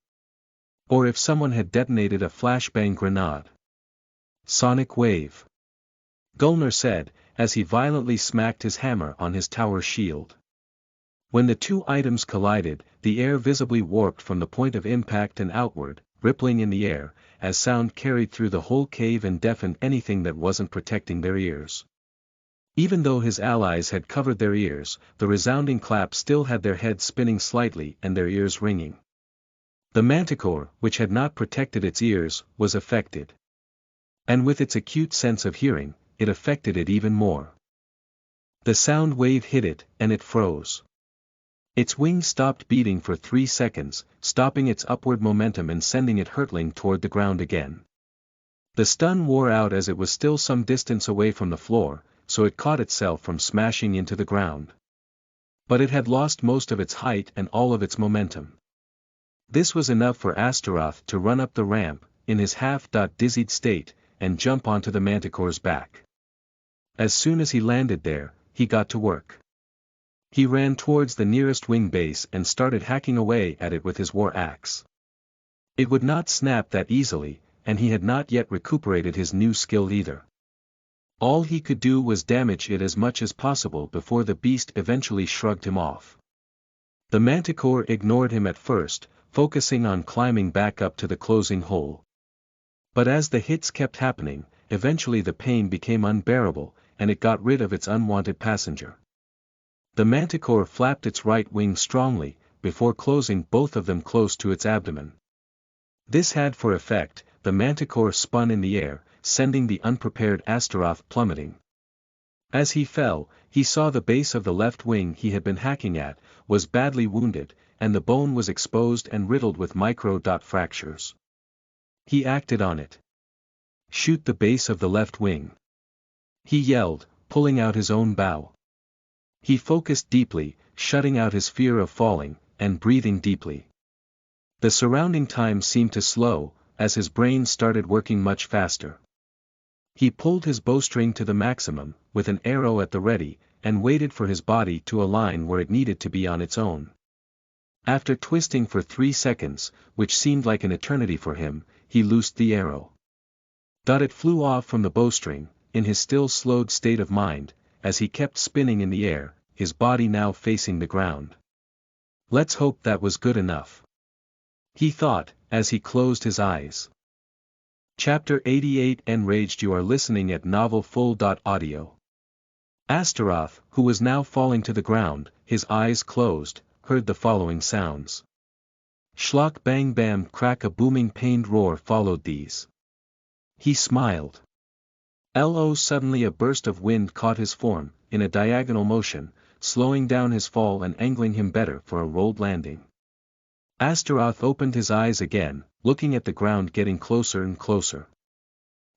Or if someone had detonated a flashbang grenade. Sonic wave. Gulnar said, as he violently smacked his hammer on his tower shield. When the two items collided, the air visibly warped from the point of impact and outward, rippling in the air, as sound carried through the whole cave and deafened anything that wasn't protecting their ears. Even though his allies had covered their ears, the resounding clap still had their heads spinning slightly and their ears ringing. The manticore, which had not protected its ears, was affected. And with its acute sense of hearing, it affected it even more. The sound wave hit it, and it froze. Its wings stopped beating for 3 seconds, stopping its upward momentum and sending it hurtling toward the ground again. The stun wore out as it was still some distance away from the floor, so it caught itself from smashing into the ground. But it had lost most of its height and all of its momentum. This was enough for Astaroth to run up the ramp, in his half-dizzied state, and jump onto the manticore's back. As soon as he landed there, he got to work. He ran towards the nearest wing base and started hacking away at it with his war axe. It would not snap that easily, and he had not yet recuperated his new skill either. All he could do was damage it as much as possible before the beast eventually shrugged him off. The manticore ignored him at first, focusing on climbing back up to the closing hole. But as the hits kept happening, eventually the pain became unbearable, and it got rid of its unwanted passenger. The manticore flapped its right wing strongly, before closing both of them close to its abdomen. This had for effect, the manticore spun in the air, sending the unprepared Astaroth plummeting. As he fell, he saw the base of the left wing he had been hacking at, was badly wounded, and the bone was exposed and riddled with micro-dot fractures. He acted on it. Shoot the base of the left wing. He yelled, pulling out his own bow. He focused deeply, shutting out his fear of falling, and breathing deeply. The surrounding time seemed to slow, as his brain started working much faster. He pulled his bowstring to the maximum, with an arrow at the ready, and waited for his body to align where it needed to be on its own. After twisting for 3 seconds, which seemed like an eternity for him, he loosed the arrow. It flew off from the bowstring, in his still slowed state of mind, as he kept spinning in the air, his body now facing the ground. Let's hope that was good enough. He thought, as he closed his eyes. Chapter 88 Enraged. You are listening at NovelFull.audio. Astaroth, who was now falling to the ground, his eyes closed, heard the following sounds. Schlock bang bam crack, a booming pained roar followed these. He smiled. Suddenly a burst of wind caught his form, in a diagonal motion, slowing down his fall and angling him better for a rolled landing. Astaroth opened his eyes again, looking at the ground getting closer and closer.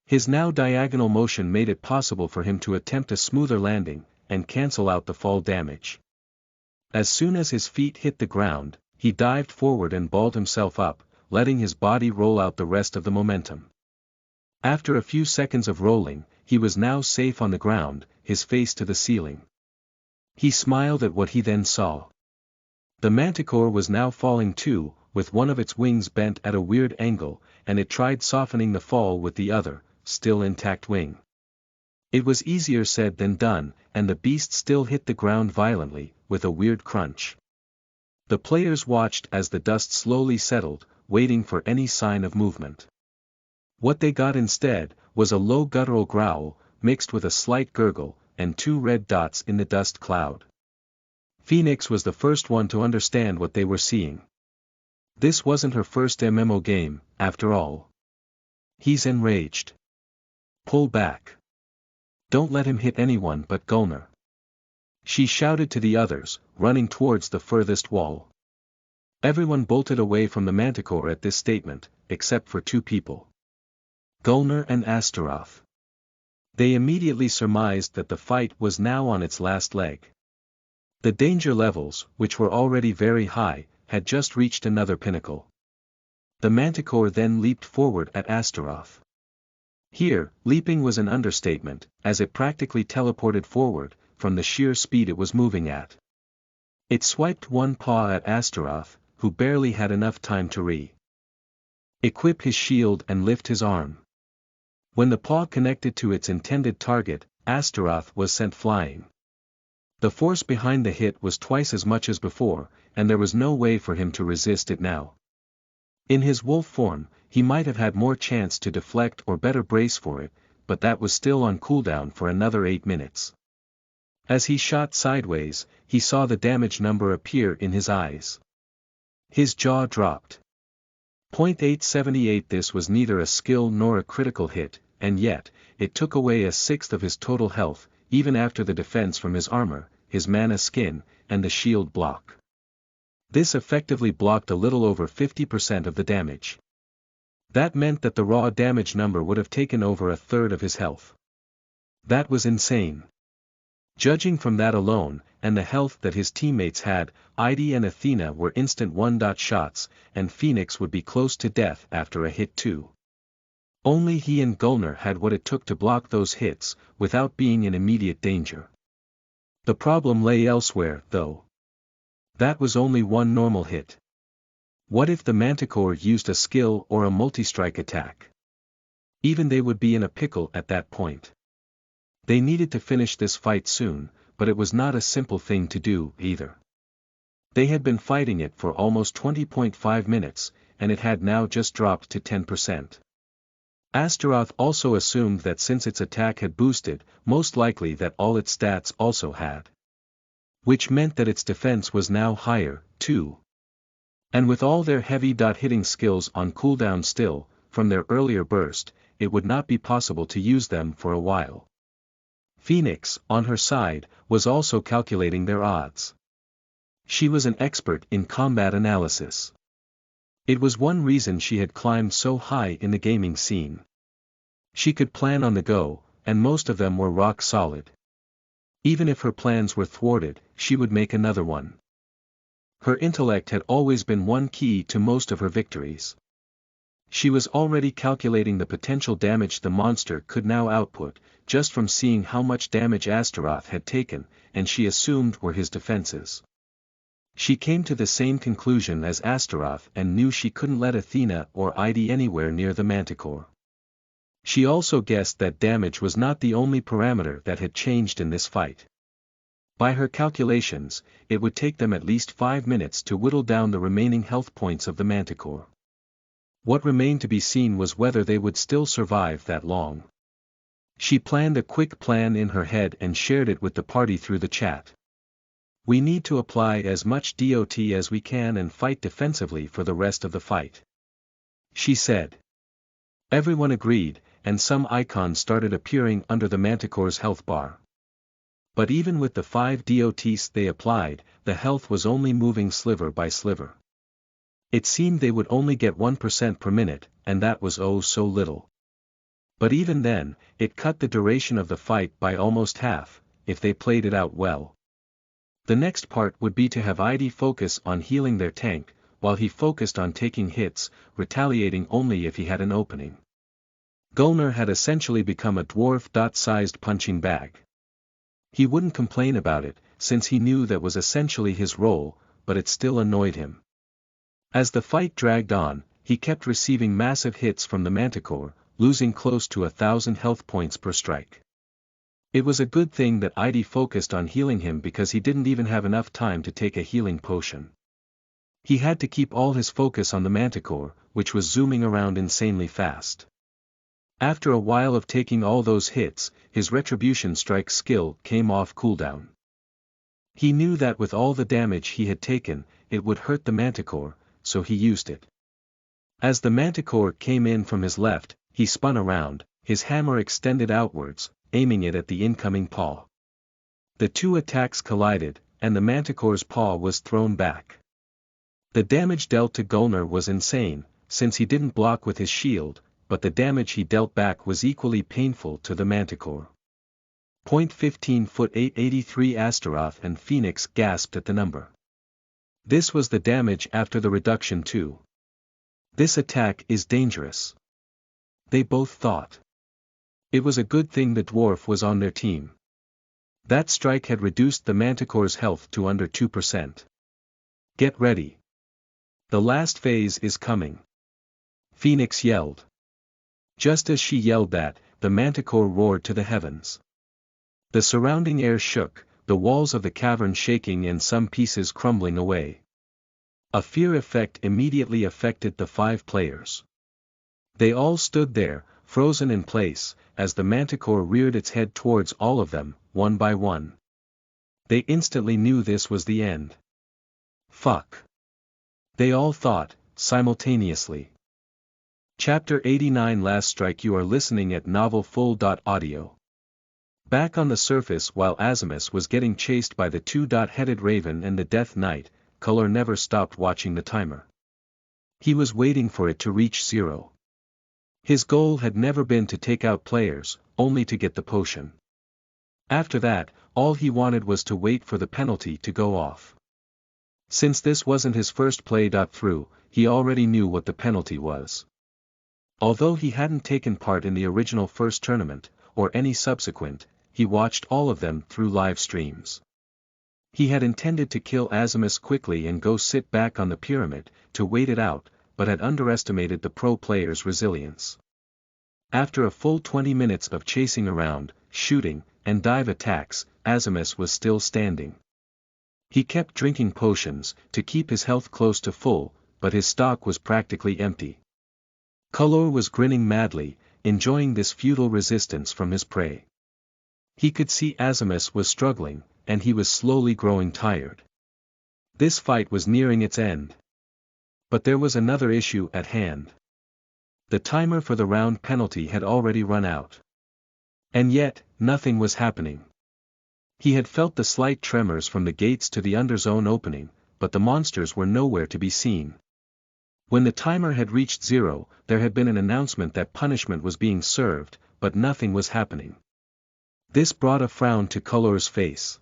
His now diagonal motion made it possible for him to attempt a smoother landing, and cancel out the fall damage. As soon as his feet hit the ground, he dived forward and balled himself up, letting his body roll out the rest of the momentum. After a few seconds of rolling, he was now safe on the ground, his face to the ceiling. He smiled at what he then saw. The manticore was now falling too, with one of its wings bent at a weird angle, and it tried softening the fall with the other, still intact wing. It was easier said than done, and the beast still hit the ground violently, with a weird crunch. The players watched as the dust slowly settled, waiting for any sign of movement. What they got instead, was a low guttural growl, mixed with a slight gurgle, and 2 red dots in the dust cloud. Phoenix was the first one to understand what they were seeing. This wasn't her first MMO game, after all. He's enraged. Pull back. Don't let him hit anyone but Gulner. She shouted to the others, running towards the furthest wall. Everyone bolted away from the manticore at this statement, except for 2 people. Gulner and Astaroth. They immediately surmised that the fight was now on its last leg. The danger levels, which were already very high, had just reached another pinnacle. The manticore then leaped forward at Astaroth. Here, leaping was an understatement, as it practically teleported forward, from the sheer speed it was moving at. It swiped one paw at Astaroth, who barely had enough time to equip his shield and lift his arm. When the paw connected to its intended target, Astaroth was sent flying. The force behind the hit was twice as much as before, and there was no way for him to resist it now. In his wolf form, he might have had more chance to deflect or better brace for it, but that was still on cooldown for another 8 minutes. As he shot sideways, he saw the damage number appear in his eyes. His jaw dropped. .878. This was neither a skill nor a critical hit, and yet, it took away 1/6 of his total health, even after the defense from his armor, his mana skin, and the shield block. This effectively blocked a little over 50% of the damage. That meant that the raw damage number would have taken over 1/3 of his health. That was insane. Judging from that alone, and the health that his teammates had, Idi and Athena were instant one-shot shots, and Phoenix would be close to death after a hit too. Only he and Gulner had what it took to block those hits, without being in immediate danger. The problem lay elsewhere, though. That was only one normal hit. What if the manticore used a skill or a multi-strike attack? Even they would be in a pickle at that point. They needed to finish this fight soon, but it was not a simple thing to do, either. They had been fighting it for almost 20.5 minutes, and it had now just dropped to 10%. Astaroth also assumed that since its attack had boosted, most likely that all its stats also had. Which meant that its defense was now higher, too. And with all their heavy hitting skills on cooldown still, from their earlier burst, it would not be possible to use them for a while. Phoenix, on her side, was also calculating their odds. She was an expert in combat analysis. It was one reason she had climbed so high in the gaming scene. She could plan on the go, and most of them were rock solid. Even if her plans were thwarted, she would make another one. Her intellect had always been one key to most of her victories. She was already calculating the potential damage the monster could now output, just from seeing how much damage Astaroth had taken, and she assumed were his defenses. She came to the same conclusion as Astaroth and knew she couldn't let Athena or Idi anywhere near the manticore. She also guessed that damage was not the only parameter that had changed in this fight. By her calculations, it would take them at least 5 minutes to whittle down the remaining health points of the manticore. What remained to be seen was whether they would still survive that long. She planned a quick plan in her head and shared it with the party through the chat. We need to apply as much DOT as we can and fight defensively for the rest of the fight," she said. Everyone agreed, and some icons started appearing under the Manticore's health bar. But even with the 5 DOTs they applied, the health was only moving sliver by sliver. It seemed they would only get 1% per minute, and that was oh so little. But even then, it cut the duration of the fight by almost half, if they played it out well. The next part would be to have ID focus on healing their tank, while he focused on taking hits, retaliating only if he had an opening. Gulner had essentially become a dwarf-sized punching bag. He wouldn't complain about it, since he knew that was essentially his role, but it still annoyed him. As the fight dragged on, he kept receiving massive hits from the Manticore, losing close to 1,000 health points per strike. It was a good thing that ID focused on healing him because he didn't even have enough time to take a healing potion. He had to keep all his focus on the Manticore, which was zooming around insanely fast. After a while of taking all those hits, his Retribution Strike skill came off cooldown. He knew that with all the damage he had taken, it would hurt the Manticore, so he used it. As the Manticore came in from his left, he spun around, his hammer extended outwards, aiming it at the incoming paw. The two attacks collided, and the Manticore's paw was thrown back. The damage dealt to Gulner was insane, since he didn't block with his shield, but the damage he dealt back was equally painful to the Manticore. 15'8" 83 Astaroth and Phoenix gasped at the number. This was the damage after the reduction too. This attack is dangerous. They both thought. It was a good thing the dwarf was on their team. That strike had reduced the Manticore's health to under 2%. Get ready. The last phase is coming. Phoenix yelled. Just as she yelled that, the Manticore roared to the heavens. The surrounding air shook, the walls of the cavern shaking and some pieces crumbling away. A fear effect immediately affected the 5 players. They all stood there, frozen in place, as the Manticore reared its head towards all of them, one by one. They instantly knew this was the end. Fuck. They all thought, simultaneously. Chapter 89 Last Strike. You are listening at novelfull.audio. Back on the surface while Azimus was getting chased by the 2-headed raven and the Death Knight, Color never stopped watching the timer. He was waiting for it to reach 0. His goal had never been to take out players, only to get the potion. After that, all he wanted was to wait for the penalty to go off. Since this wasn't his first play through, he already knew what the penalty was. Although he hadn't taken part in the original first tournament, or any subsequent, he watched all of them through live streams. He had intended to kill Azimus quickly and go sit back on the pyramid, to wait it out, but had underestimated the pro player's resilience. After a full 20 minutes of chasing around, shooting, and dive attacks, Azimus was still standing. He kept drinking potions, to keep his health close to full, but his stock was practically empty. Color was grinning madly, enjoying this futile resistance from his prey. He could see Azimus was struggling, and he was slowly growing tired. This fight was nearing its end. But there was another issue at hand. The timer for the round penalty had already run out. And yet, nothing was happening. He had felt the slight tremors from the gates to the underzone opening, but the monsters were nowhere to be seen. When the timer had reached 0, there had been an announcement that punishment was being served, but nothing was happening. This brought a frown to Color's face.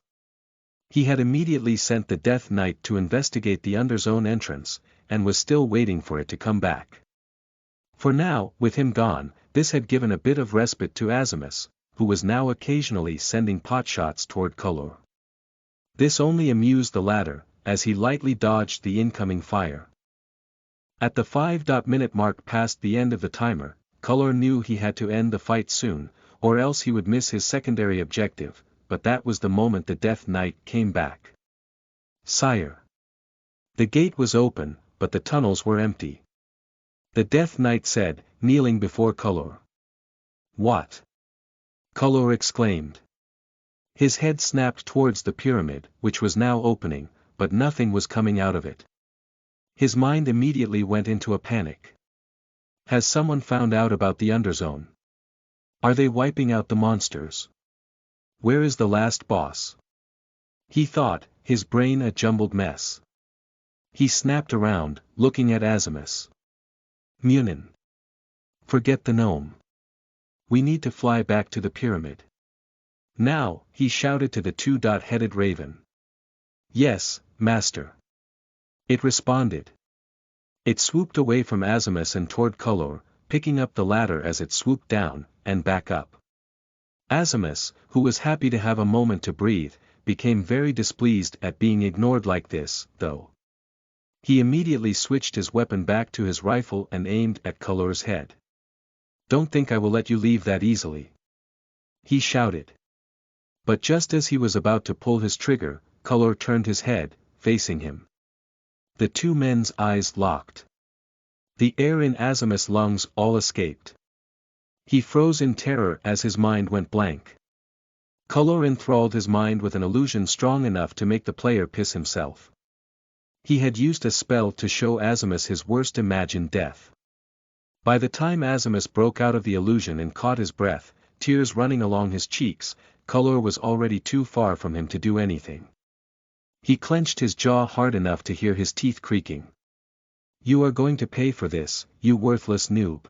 He had immediately sent the Death Knight to investigate the underzone entrance, and was still waiting for it to come back. For now, with him gone, this had given a bit of respite to Azimus, who was now occasionally sending potshots toward Color. This only amused the latter, as he lightly dodged the incoming fire. At the 5-minute mark past the end of the timer, Color knew he had to end the fight soon, or else he would miss his secondary objective, but that was the moment the Death Knight came back. Sire. The gate was open, but the tunnels were empty. The Death Knight said, kneeling before Color. What? Color exclaimed. His head snapped towards the pyramid, which was now opening, but nothing was coming out of it. His mind immediately went into a panic. Has someone found out about the underzone? Are they wiping out the monsters? Where is the last boss? He thought, his brain a jumbled mess. He snapped around, looking at Azimus. Munin. Forget the gnome. We need to fly back to the pyramid. Now, he shouted to the two-headed raven. Yes, master. It responded. It swooped away from Azimus and toward Kolor, picking up the ladder as it swooped down, and back up. Azimus, who was happy to have a moment to breathe, became very displeased at being ignored like this, though. He immediately switched his weapon back to his rifle and aimed at Kolor's head. Don't think I will let you leave that easily. He shouted. But just as he was about to pull his trigger, Kolor turned his head, facing him. The two men's eyes locked. The air in Azimus' lungs all escaped. He froze in terror as his mind went blank. Kolor enthralled his mind with an illusion strong enough to make the player piss himself. He had used a spell to show Azimus his worst imagined death. By the time Azimus broke out of the illusion and caught his breath, tears running along his cheeks, Kolor was already too far from him to do anything. He clenched his jaw hard enough to hear his teeth creaking. You are going to pay for this, you worthless noob.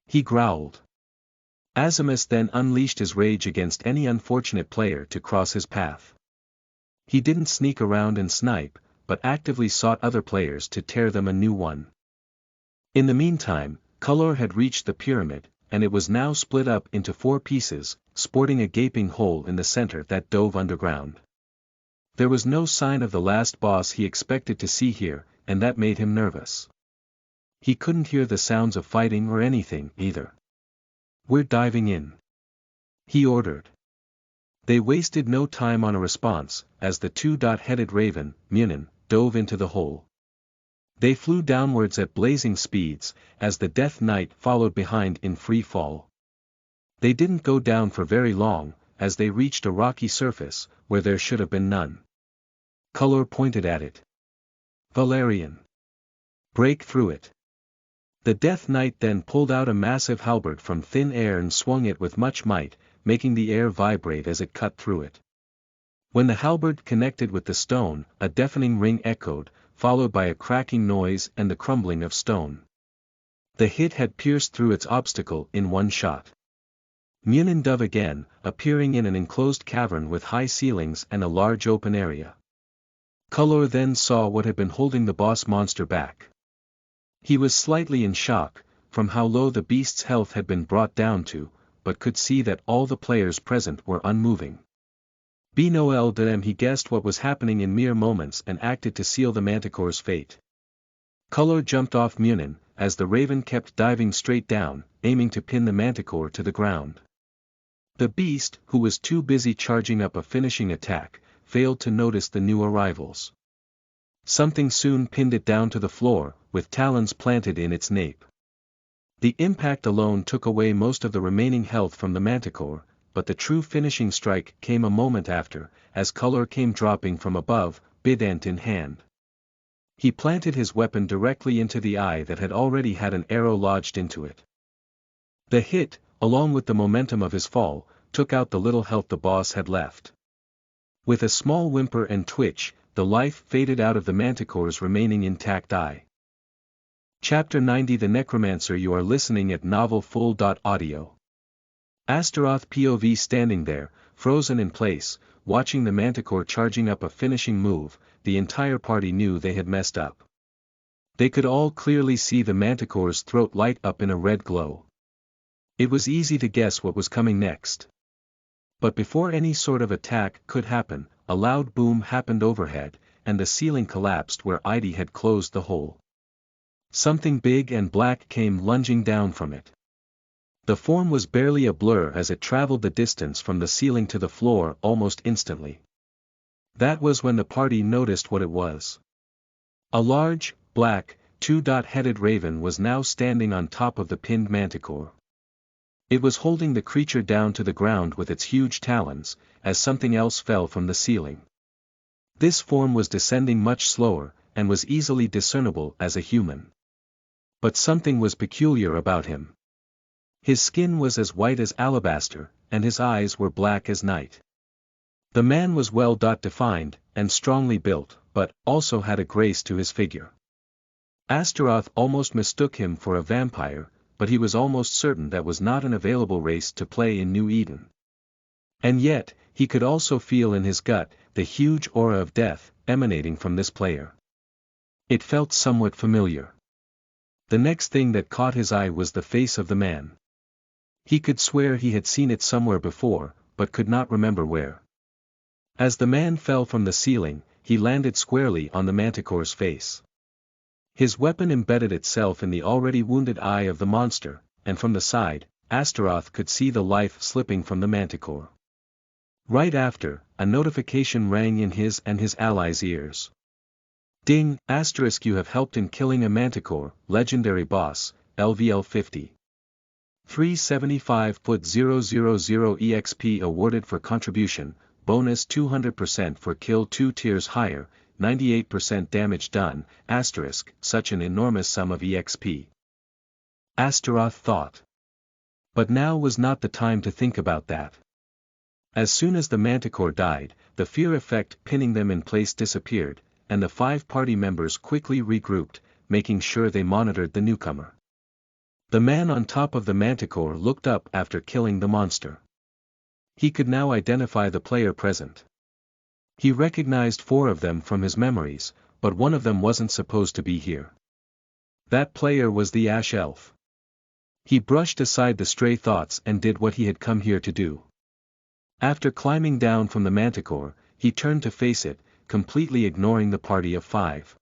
He growled. Azimus then unleashed his rage against any unfortunate player to cross his path. He didn't sneak around and snipe, but actively sought other players to tear them a new one. In the meantime, Kolor had reached the pyramid, and it was now split up into 4 pieces, sporting a gaping hole in the center that dove underground. There was no sign of the last boss he expected to see here, and that made him nervous. He couldn't hear the sounds of fighting or anything, either. We're diving in. He ordered. They wasted no time on a response, as the two-headed raven, Munin, dove into the hole. They flew downwards at blazing speeds, as the Death Knight followed behind in free fall. They didn't go down for very long, as they reached a rocky surface, where there should have been none. Kolor pointed at it. Valerian. Break through it. The Death Knight then pulled out a massive halberd from thin air and swung it with much might, making the air vibrate as it cut through it. When the halberd connected with the stone, a deafening ring echoed, followed by a cracking noise and the crumbling of stone. The hit had pierced through its obstacle in one shot. Munin dove again, appearing in an enclosed cavern with high ceilings and a large open area. Kolor then saw what had been holding the boss monster back. He was slightly in shock, from how low the beast's health had been brought down to, but could see that all the players present were unmoving. Noel Dem he guessed what was happening in mere moments and acted to seal the Manticore's fate. Kolor jumped off Munin, as the raven kept diving straight down, aiming to pin the Manticore to the ground. The beast, who was too busy charging up a finishing attack, failed to notice the new arrivals. Something soon pinned it down to the floor, with talons planted in its nape. The impact alone took away most of the remaining health from the Manticore, but the true finishing strike came a moment after, as Kolor came dropping from above, bident in hand. He planted his weapon directly into the eye that had already had an arrow lodged into it. The hit, along with the momentum of his fall, took out the little health the boss had left. With a small whimper and twitch, the life faded out of the Manticore's remaining intact eye. Chapter 90 The Necromancer. You are listening at NovelFull.audio. Astaroth POV. Standing there, frozen in place, watching the Manticore charging up a finishing move, the entire party knew they had messed up. They could all clearly see the Manticore's throat light up in a red glow. It was easy to guess what was coming next. But before any sort of attack could happen, a loud boom happened overhead, and the ceiling collapsed where Idi had closed the hole. Something big and black came lunging down from it. The form was barely a blur as it traveled the distance from the ceiling to the floor almost instantly. That was when the party noticed what it was. A large, black, two-headed raven was now standing on top of the pinned Manticore. It was holding the creature down to the ground with its huge talons, as something else fell from the ceiling. This form was descending much slower, and was easily discernible as a human. But something was peculiar about him. His skin was as white as alabaster, and his eyes were black as night. The man was well defined, and strongly built, but also had a grace to his figure. Astaroth almost mistook him for a vampire, but he was almost certain that was not an available race to play in New Eden. And yet, he could also feel in his gut the huge aura of death emanating from this player. It felt somewhat familiar. The next thing that caught his eye was the face of the man. He could swear he had seen it somewhere before, but could not remember where. As the man fell from the ceiling, he landed squarely on the manticore's face. His weapon embedded itself in the already wounded eye of the monster, and from the side, Astaroth could see the life slipping from the manticore. Right after, a notification rang in his and his allies' ears. Ding! Asterisk, you have helped in killing a manticore, legendary boss, LVL 50. 375.000 EXP awarded for contribution, bonus 200% for kill 2 tiers higher, 98% damage done, asterisk, such an enormous sum of EXP. Astaroth thought. But now was not the time to think about that. As soon as the manticore died, the fear effect pinning them in place disappeared, and the 5 party members quickly regrouped, making sure they monitored the newcomer. The man on top of the manticore looked up after killing the monster. He could now identify the player present. He recognized 4 of them from his memories, but one of them wasn't supposed to be here. That player was the Ash Elf. He brushed aside the stray thoughts and did what he had come here to do. After climbing down from the manticore, he turned to face it, completely ignoring the party of 5.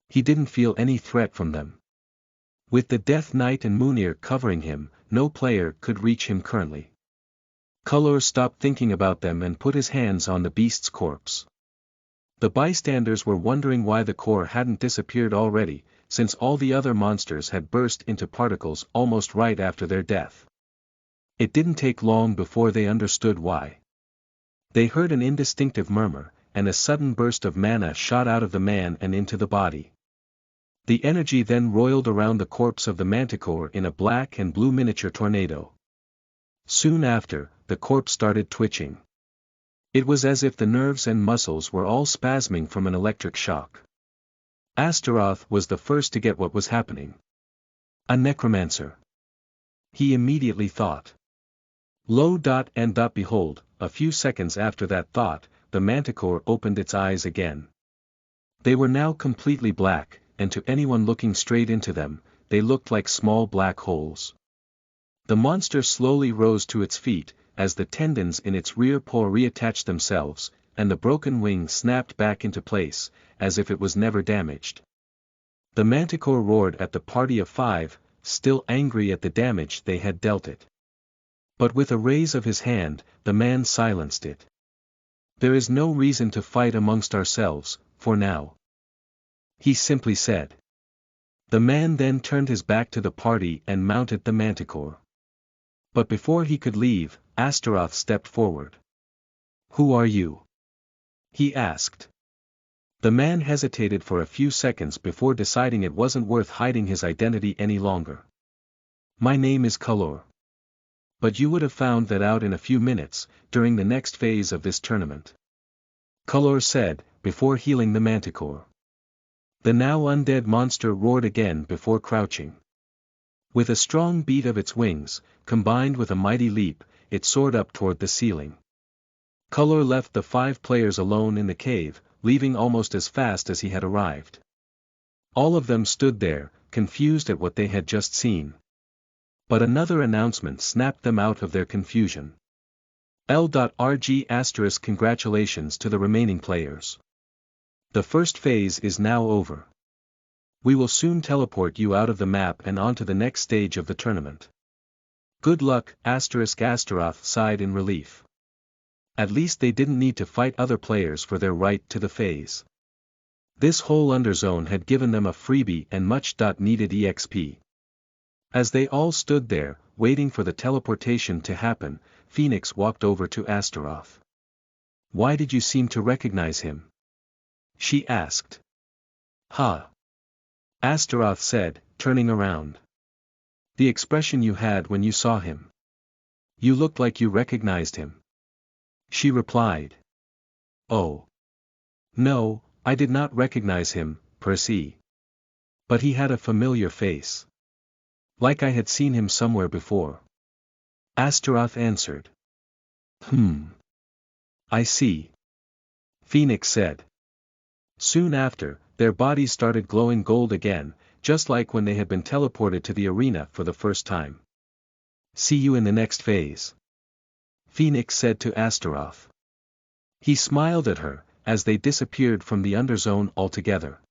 He didn't feel any threat from them. With the Death Knight and Munir covering him, no player could reach him currently. Color stopped thinking about them and put his hands on the beast's corpse. The bystanders were wondering why the core hadn't disappeared already, since all the other monsters had burst into particles almost right after their death. It didn't take long before they understood why. They heard an indistinctive murmur, and a sudden burst of mana shot out of the man and into the body. The energy then roiled around the corpse of the manticore in a black and blue miniature tornado. Soon after, the corpse started twitching. It was as if the nerves and muscles were all spasming from an electric shock. Astaroth was the first to get what was happening. A necromancer. He immediately thought. Behold, a few seconds after that thought, the manticore opened its eyes again. They were now completely black, and to anyone looking straight into them, they looked like small black holes. The monster slowly rose to its feet, as the tendons in its rear paw reattached themselves, and the broken wing snapped back into place, as if it was never damaged. The manticore roared at the party of 5, still angry at the damage they had dealt it. But with a raise of his hand, the man silenced it. There is no reason to fight amongst ourselves, for now. He simply said. The man then turned his back to the party and mounted the manticore. But before he could leave, Astaroth stepped forward. Who are you? He asked. The man hesitated for a few seconds before deciding it wasn't worth hiding his identity any longer. My name is Color. But you would have found that out in a few minutes, during the next phase of this tournament. Color said, before healing the manticore. The now undead monster roared again before crouching. With a strong beat of its wings, combined with a mighty leap, it soared up toward the ceiling. Color left the 5 players alone in the cave, leaving almost as fast as he had arrived. All of them stood there, confused at what they had just seen. But another announcement snapped them out of their confusion. L.RG** congratulations to the remaining players. The first phase is now over. We will soon teleport you out of the map and onto the next stage of the tournament. Good luck, **** Astaroth sighed in relief. At least they didn't need to fight other players for their right to the phase. This whole underzone had given them a freebie and much needed EXP. As they all stood there, waiting for the teleportation to happen, Phoenix walked over to Astaroth. "Why did you seem to recognize him?" she asked. "Huh?" Astaroth said, turning around. "The expression you had when you saw him. You looked like you recognized him." She replied. "Oh. No, I did not recognize him, per se. But he had a familiar face. Like I had seen him somewhere before." Astaroth answered. I see." Phoenix said. Soon after, their bodies started glowing gold again, just like when they had been teleported to the arena for the first time. "See you in the next phase," Phoenix said to Astaroth. He smiled at her, as they disappeared from the Underzone altogether.